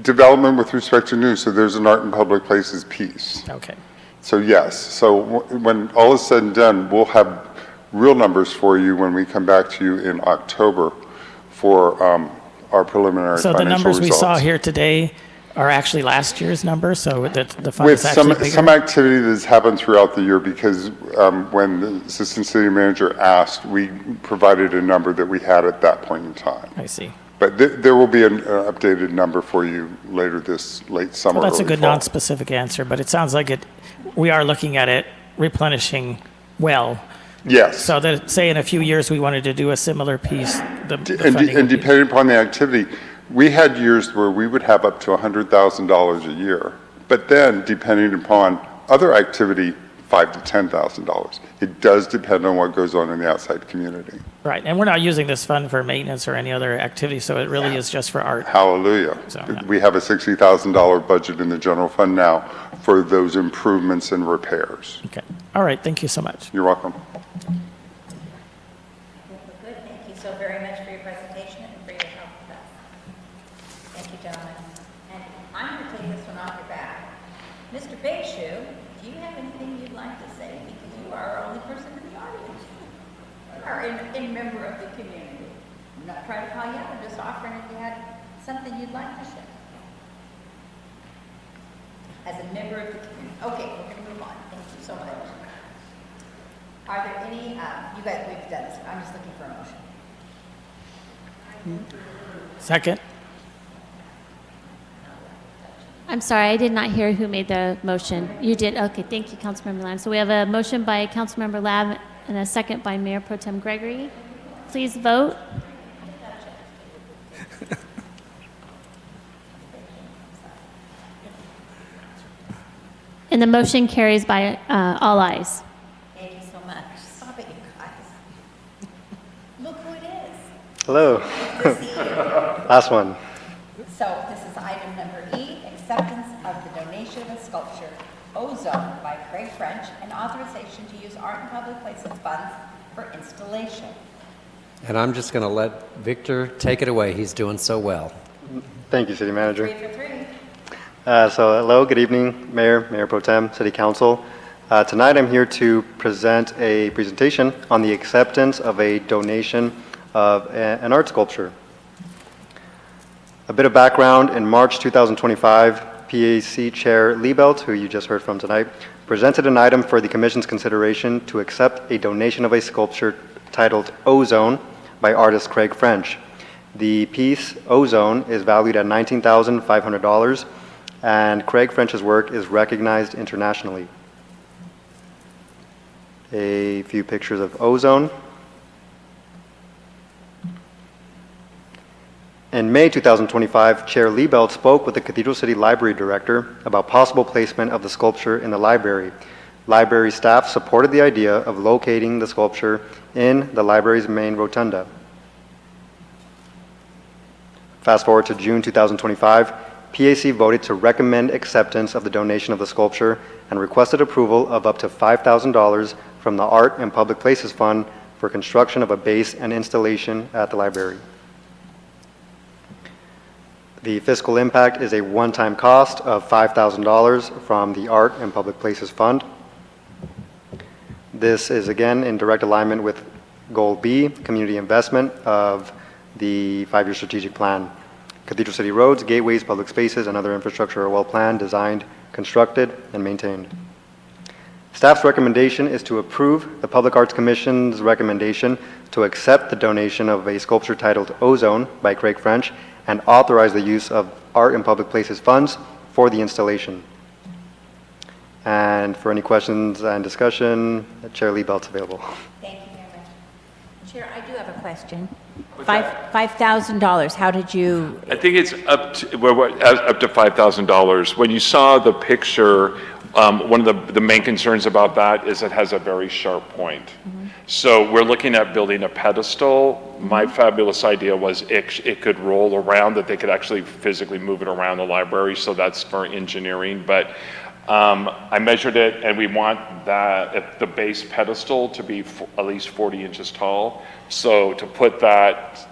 development with respect to new, so there's an art in public places piece. Okay. So yes, so when all is said and done, we'll have real numbers for you when we come back to you in October for our preliminary So financial the numbers we saw results. here today are actually last year's numbers, so the fund With is actually bigger? some activity that's happened throughout the year, because when the assistant city manager asked, we provided a number that we had at that point in time. I see. But there will be an updated number for you later this late summer. Well, that's a early good fall. non-specific answer, but it sounds like we are looking at it replenishing well. Yes. So that, say in a few years, we wanted to do a similar piece, the funding And would be- depending upon the activity, we had years where we would have up to $100,000 a year. But then, depending upon other activity, $5,000 to $10,000. It does depend on what goes on in the outside community. Right, and we're not using this fund for maintenance or any other activity, so it really is just for art. Hallelujah. So, yeah. We have a $60,000 budget in the general fund now for those improvements and repairs. Okay, all right, thank you so much. You're welcome. Good, thank you so very much for your presentation and for your help with us. Thank you, gentlemen. And I'm going to take this one off your back. Mr. Bayshu, do you have anything you'd like to say? Because you are our only person in the audience. Or a member of the community. I'm not trying to call you out, I'm just offering if you had something you'd like to share. As a member of the community. Okay, we're going to move on. Thank you so much. Are there any, you guys, we've done this, I'm just looking for a motion. Second. I'm sorry, I did not hear who made the motion. You did? Okay, thank you, Councilmember Lamb. So we have a motion by Councilmember Lamb and a second by Mayor Pro Tem Gregory. Please vote. And the motion carries by all ayes. Thank you so much. Stop it, you guys. Look who it is. Hello. Good to see you. Last one. So this is item number E, acceptance of the donation of a sculpture, Ozone by Craig French, and authorization to use Art and Public Places funds for installation. And I'm just going to let Victor take it away. He's doing so well. Thank you, City Manager. 3 for 3. So hello, good evening, Mayor, Mayor Pro Tem, City Council. Tonight I'm here to present a presentation on the acceptance of a donation of an art sculpture. A bit of background: in March 2025, PAC Chair Liebelt, who you just heard from tonight, presented an item for the Commission's consideration to accept a donation of a sculpture titled Ozone by artist Craig French. The piece, Ozone, is valued at $19,500, and Craig French's work is recognized internationally. A few pictures of Ozone. In May 2025, Chair Liebelt spoke with the Cathedral City Library Director about possible placement of the sculpture in the library. Library staff supported the idea of locating the sculpture in the library's main rotunda. Fast forward to June 2025, PAC voted to recommend acceptance of the donation of the sculpture and requested approval of up to $5,000 from the Art and Public Places Fund for construction of a base and installation at the library. The fiscal impact is a one-time cost of $5,000 from the Art and Public Places Fund. This is again in direct alignment with Goal B, community investment of the 5-year strategic plan. Cathedral City roads, gateways, public spaces, and other infrastructure are well planned, designed, constructed, and maintained. Staff's recommendation is to approve the Public Arts Commission's recommendation to accept the donation of a sculpture titled Ozone by Craig French and authorize the use of Art and Public Places funds for the installation. And for any questions and discussion, Chair Liebelt's available. Thank you, Mayor. Chair, I do have a question. $5,000, how did you? I think it's up to $5,000. When you saw the picture, one of the main concerns about that is it has a very sharp point. So we're looking at building a pedestal. My fabulous idea was it could roll around, that they could actually physically move it around the library, so that's for engineering. But I measured it, and we want the base pedestal to be at least 40 inches tall. So to put that,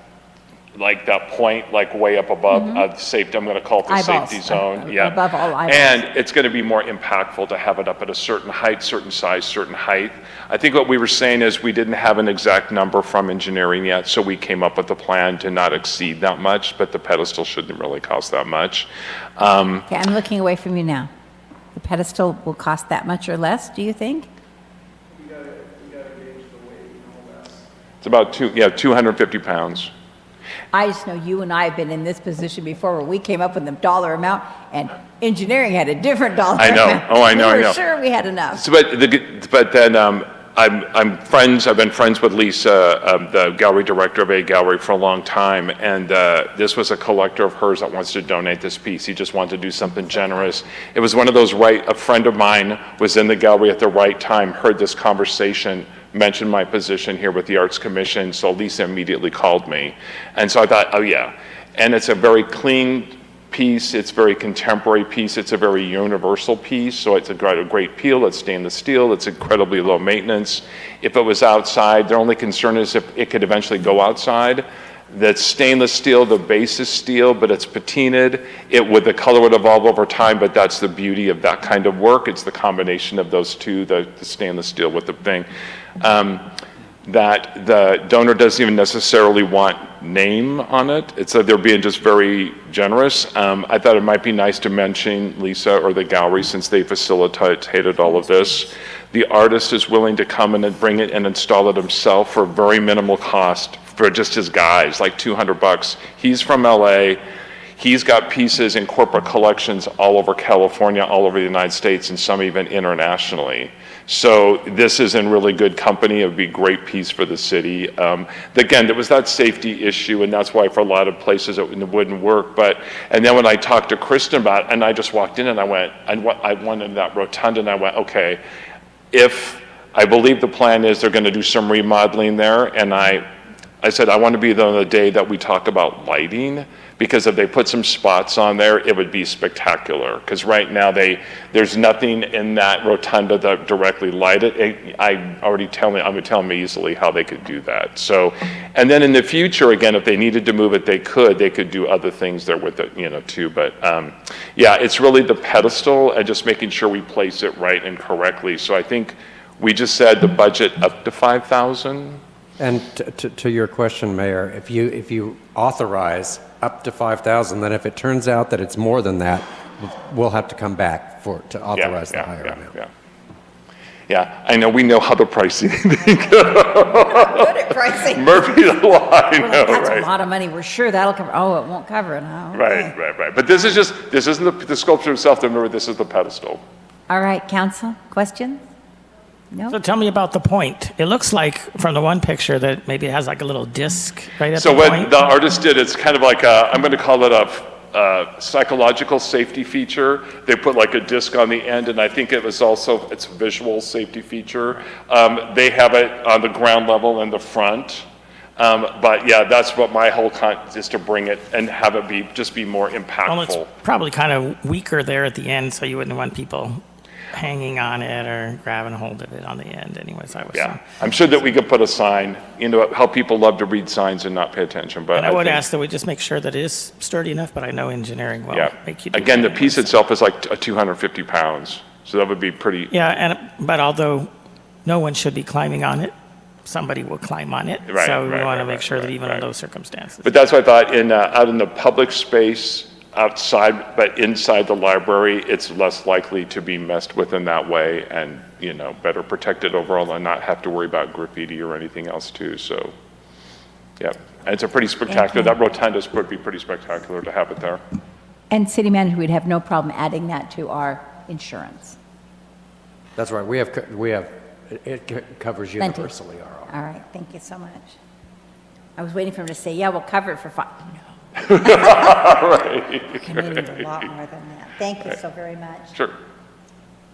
like that point, like way up above safety, I'm going to call it the Eyeballs. safety zone. Above all eyeballs. And it's going to be more impactful to have it up at a certain height, certain size, certain height. I think what we were saying is we didn't have an exact number from engineering yet, so we came up with a plan to not exceed that much, but the pedestal shouldn't really cost that much. Okay, I'm looking away from you now. The pedestal will cost that much or less, do you think? It's about 250 pounds. I just know you and I have been in this position before where we came up with the dollar amount and engineering had a different dollar I know. amount. Oh, I know, I We know. were sure we had enough. So, but then I've been friends with Lisa, the gallery director of A Gallery, for a long time, and this was a collector of hers that wants to donate this piece. He just wanted to do something generous. It was one of those a friend of mine was in the gallery at the right time, heard this conversation, mentioned my position here with the Arts Commission, so Lisa immediately called me. And so I thought, oh yeah. And it's a very clean piece, it's a very contemporary piece, it's a very universal piece, so it's a great peel, it's stainless steel, it's incredibly low maintenance. If it was outside, their only concern is if it could eventually go outside. That's stainless steel, the base is steel, but it's patinaed. The color would evolve over time, but that's the beauty of that kind of work. It's the combination of those two, the stainless steel with the thing. That the donor doesn't even necessarily want name on it. It's that they're being just very generous. I thought it might be nice to mention Lisa or the gallery, since they facilitated all of this. The artist is willing to come in and bring it and install it himself for very minimal cost for just his guys, like $200. He's from LA. He's got pieces in corporate collections all over California, all over the United States, and some even internationally. So this is in really good company. It would be a great piece for the city. Again, there was that safety issue, and that's why for a lot of places it wouldn't work. And then when I talked to Kristen about it, and I just walked in and I went, I wanted that rotunda, and I went, okay, if I believe the plan is they're going to do some remodeling there, and I said, I want to be there on the day that we talk about lighting, because if they put some spots on there, it would be spectacular. Because right now, there's nothing in that rotunda that directly light it. I'm gonna tell them easily how they could do that. So, and then in the future, again, if they needed to move it, they could do other things there with it, too. But yeah, it's really the pedestal and just making sure we place it right and correctly. So I think we just said the budget up to 5,000. And to your question, Mayor, if you authorize up to 5,000, then if it turns out that it's more than that, we'll have to come back to authorize the higher amount. Yeah, I know, we know how the pricing. Good at pricing. Murphy's Law, I know, That's right? a lot of money. We're sure that'll cover, oh, it won't cover it, huh? Okay. Right. But this isn't the sculpture itself, remember, this is the pedestal. All right, council, questions? No? So tell me about the point. It looks like from the one picture that maybe it has like a little disc right at So the what point. the artist did, it's kind of like I'm going to call it a psychological safety feature. They put like a disc on the end, and I think it's a visual safety feature. They have it on the ground level in the front. But yeah, that's what my whole is to bring it and have it be more impactful. Well, it's probably kind of weaker there at the end, so you wouldn't want people hanging on it or grabbing hold of it on the end anyways, I was saying. I'm sure that we could put a sign, how people love to read signs and not pay attention, but And I would think, ask that we just make sure that it is sturdy enough, but I know engineering will make you do again, that the piece anyways. itself is like 250 pounds, so that would be pretty. Yeah, but although no one should be climbing on it, somebody will climb on it. Right, So we right, want to right, make sure that right, even right. in those circumstances. But that's what I thought, out in the public space, outside, but inside the library, it's less likely to be messed with in that way, and better protected overall, and not have to worry about graffiti or anything else too. So, yeah, and it's a pretty spectacular. That rotunda would be pretty spectacular to have it there. And city manager, we'd have no problem adding that to our insurance. That's right. It covers Plenty. universally. All right, thank you so much. I was waiting for him to say, yeah, we'll cover it for $5. No. Right. Committing a lot more than that. Thank you so very much. Sure.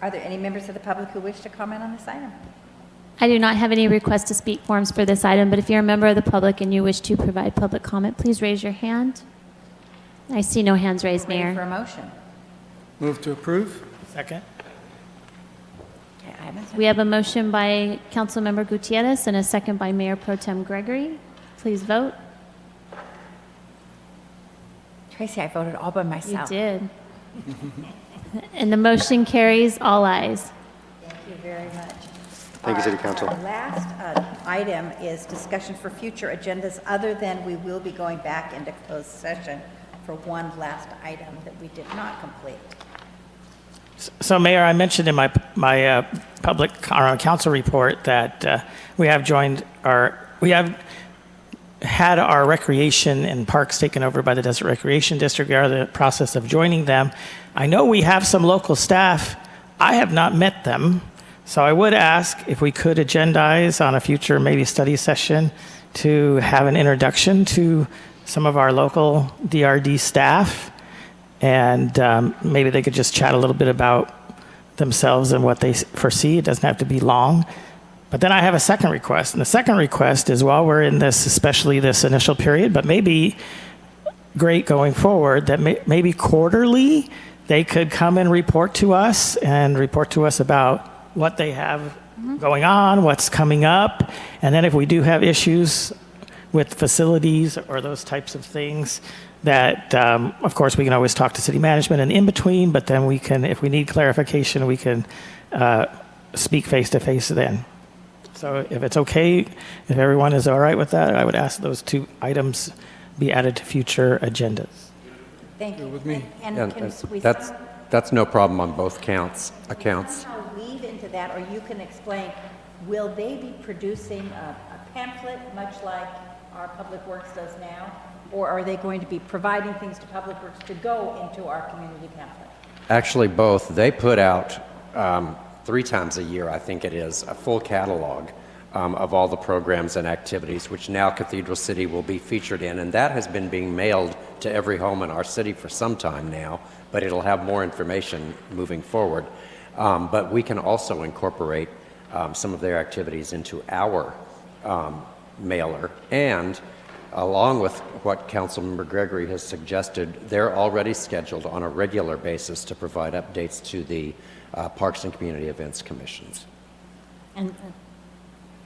Are there any members of the public who wish to comment on this item? I do not have any request to speak forms for this item, but if you're a member of the public and you wish to provide public comment, please raise your hand. I see no hands raised, Ready for Mayor. a motion? Move to approve? Second? Okay, I haven't- We have a motion by Councilmember Gutierrez and a second by Mayor Pro Tem Gregory. Please vote. Tracy, I voted all by You myself. did. And the motion carries all ayes. Thank you very much. Thank you, City Council. Our last item is discussion for future agendas, other than we will be going back into closed session for one last item that we did not complete. So, Mayor, I mentioned in my public council report that we have had our recreation and parks taken over by the Desert Recreation District. We are in the process of joining them. I know we have some local staff. I have not met them, so I would ask if we could agendize on a future maybe study session to have an introduction to some of our local DRD staff, and maybe they could just chat a little bit about themselves and what they foresee. It doesn't have to be long. But then I have a second request, and the second request is, while we're in this, especially this initial period, but maybe great going forward, that maybe quarterly they could come and report to us about what they have going on, what's coming up, and then if we do have issues with facilities or those types of things, that of course we can always talk to city management and in between, but then we can, if we need clarification, we can speak face to face then. So if it's okay, if everyone is all right with that, I would ask those two items be added to future agendas. Thank you. With me. And can we That's no problem on both accounts. somehow weave into that, or you can explain, will they be producing a pamphlet much like our Public Works does now? Or are they going to be providing things to Public Works to go into our community pamphlet? Actually, both. They put out 3 times a year, I think it is, a full catalog of all the programs and activities, which now Cathedral City will be featured in. And that has been being mailed to every home in our city for some time now, but it'll have more information moving forward. But we can also incorporate some of their activities into our mailer. And along with what Councilmember Gregory has suggested, they're already scheduled on a regular basis to provide updates to the Parks and Community Events Commissions. And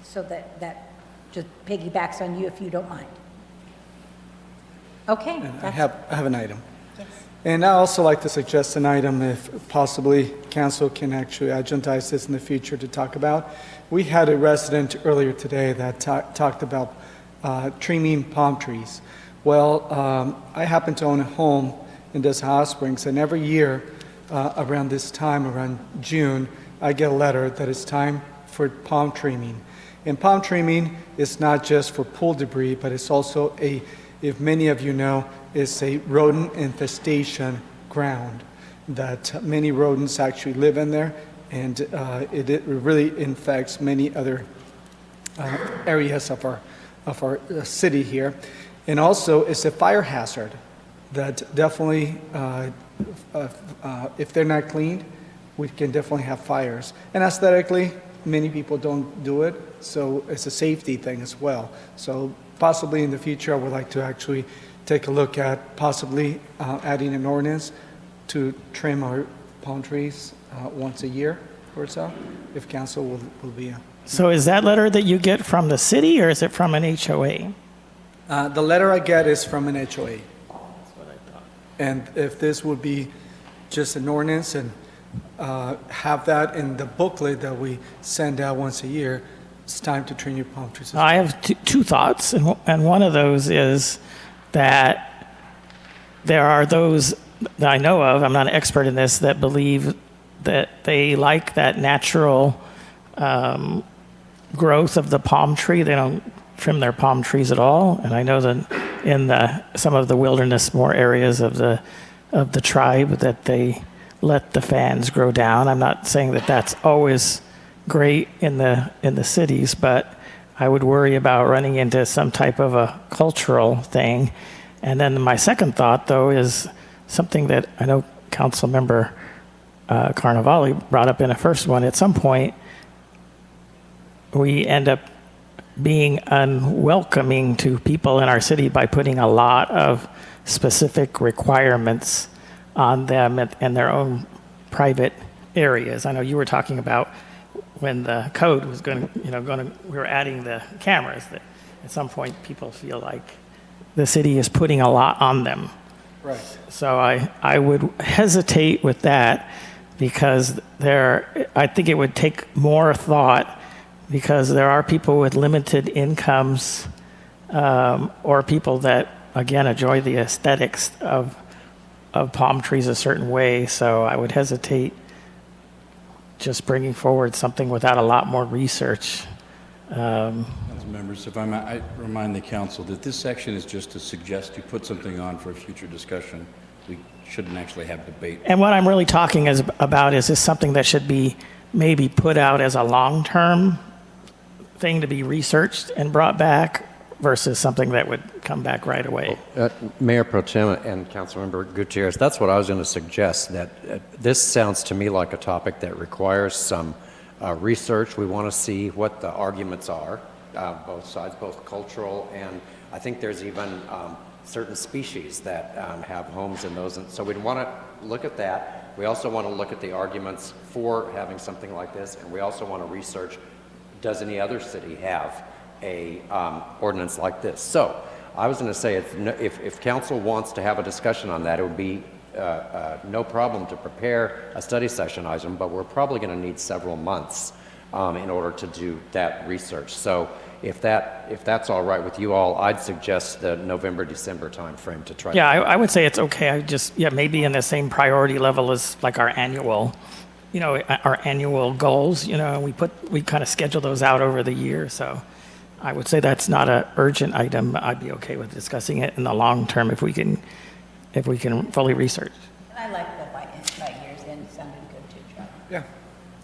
so that just piggybacks on you if you don't mind. Okay. I have an item. And I also like to suggest an item if possibly council can actually agendize this in the future to talk about. We had a resident earlier today that talked about trimming palm trees. Well, I happen to own a home in Des Hot Springs, and every year around this time, around June, I get a letter that it's time for palm trimming. And palm trimming is not just for pool debris, but it's also if many of you know, it's a rodent infestation ground that many rodents actually live in there, and it really infects many other areas of our city here. And also, it's a fire hazard that definitely, if they're not cleaned, we can definitely have fires. And aesthetically, many people don't do it, so it's a safety thing as well. So possibly in the future, I would like to actually take a look at possibly adding an ordinance to trim our palm trees once a year or so, if council will be. So is that letter that you get from the city, or is it from an HOA? The letter I get is from an HOA. That's what I thought. And if this would be just an ordinance and have that in the booklet that we send out once a year, it's time to trim your palm trees. I have two thoughts, and one of those is that there are those that I know of, I'm not an expert in this, that believe that they like that natural growth of the palm tree. They don't trim their palm trees at all. And I know that in some of the wilderness more areas of the tribe that they let the fans grow down. I'm not saying that that's always great in the cities, but I would worry about running into some type of a cultural thing. And then my second thought, though, is something that I know Council Member Carnevale brought up in the first one. At some point, we end up being unwelcoming to people in our city by putting a lot of specific requirements on them and their own private areas. I know you were talking about when the code was we were adding the cameras, that at some point people feel like the city is putting a lot on them. Right. So I would hesitate with that, because I think it would take more thought, because there are people with limited incomes or people that, again, enjoy the aesthetics of palm trees a certain way. So I would hesitate just bringing forward something without a lot more research. Council members, if I might, I remind the council that this section is just to suggest you put something on for a future discussion. We shouldn't actually have debate. And what I'm really talking about is this something that should be maybe put out as a long-term thing to be researched and brought back, versus something that would come back right away. Mayor Pro Tem and Councilmember Gutierrez, that's what I was going to suggest, that this sounds to me like a topic that requires some research. We want to see what the arguments are, both sides, both cultural, and I think there's even certain species that have homes in those. And so we'd want to look at that. We also want to look at the arguments for having something like this, and we also want to research, does any other city have a ordinance like this? So I was going to say, if council wants to have a discussion on that, it would be no problem to prepare a study session item, but we're probably going to need several months in order to do that research. So if that's all right with you all, I'd suggest the November, December timeframe to try. Yeah, I would say it's okay. Maybe in the same priority level as like our annual goals. We kind of schedule those out over the year. So I would say that's not an urgent item. I'd be okay with discussing it in the long term if we can fully research. I like the light years in, sounded good too, John. Yeah,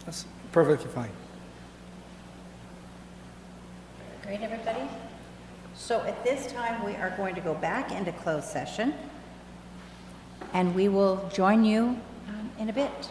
that's perfectly fine. Great, everybody? So at this time, we are going to go back into closed session, and we will join you in a bit.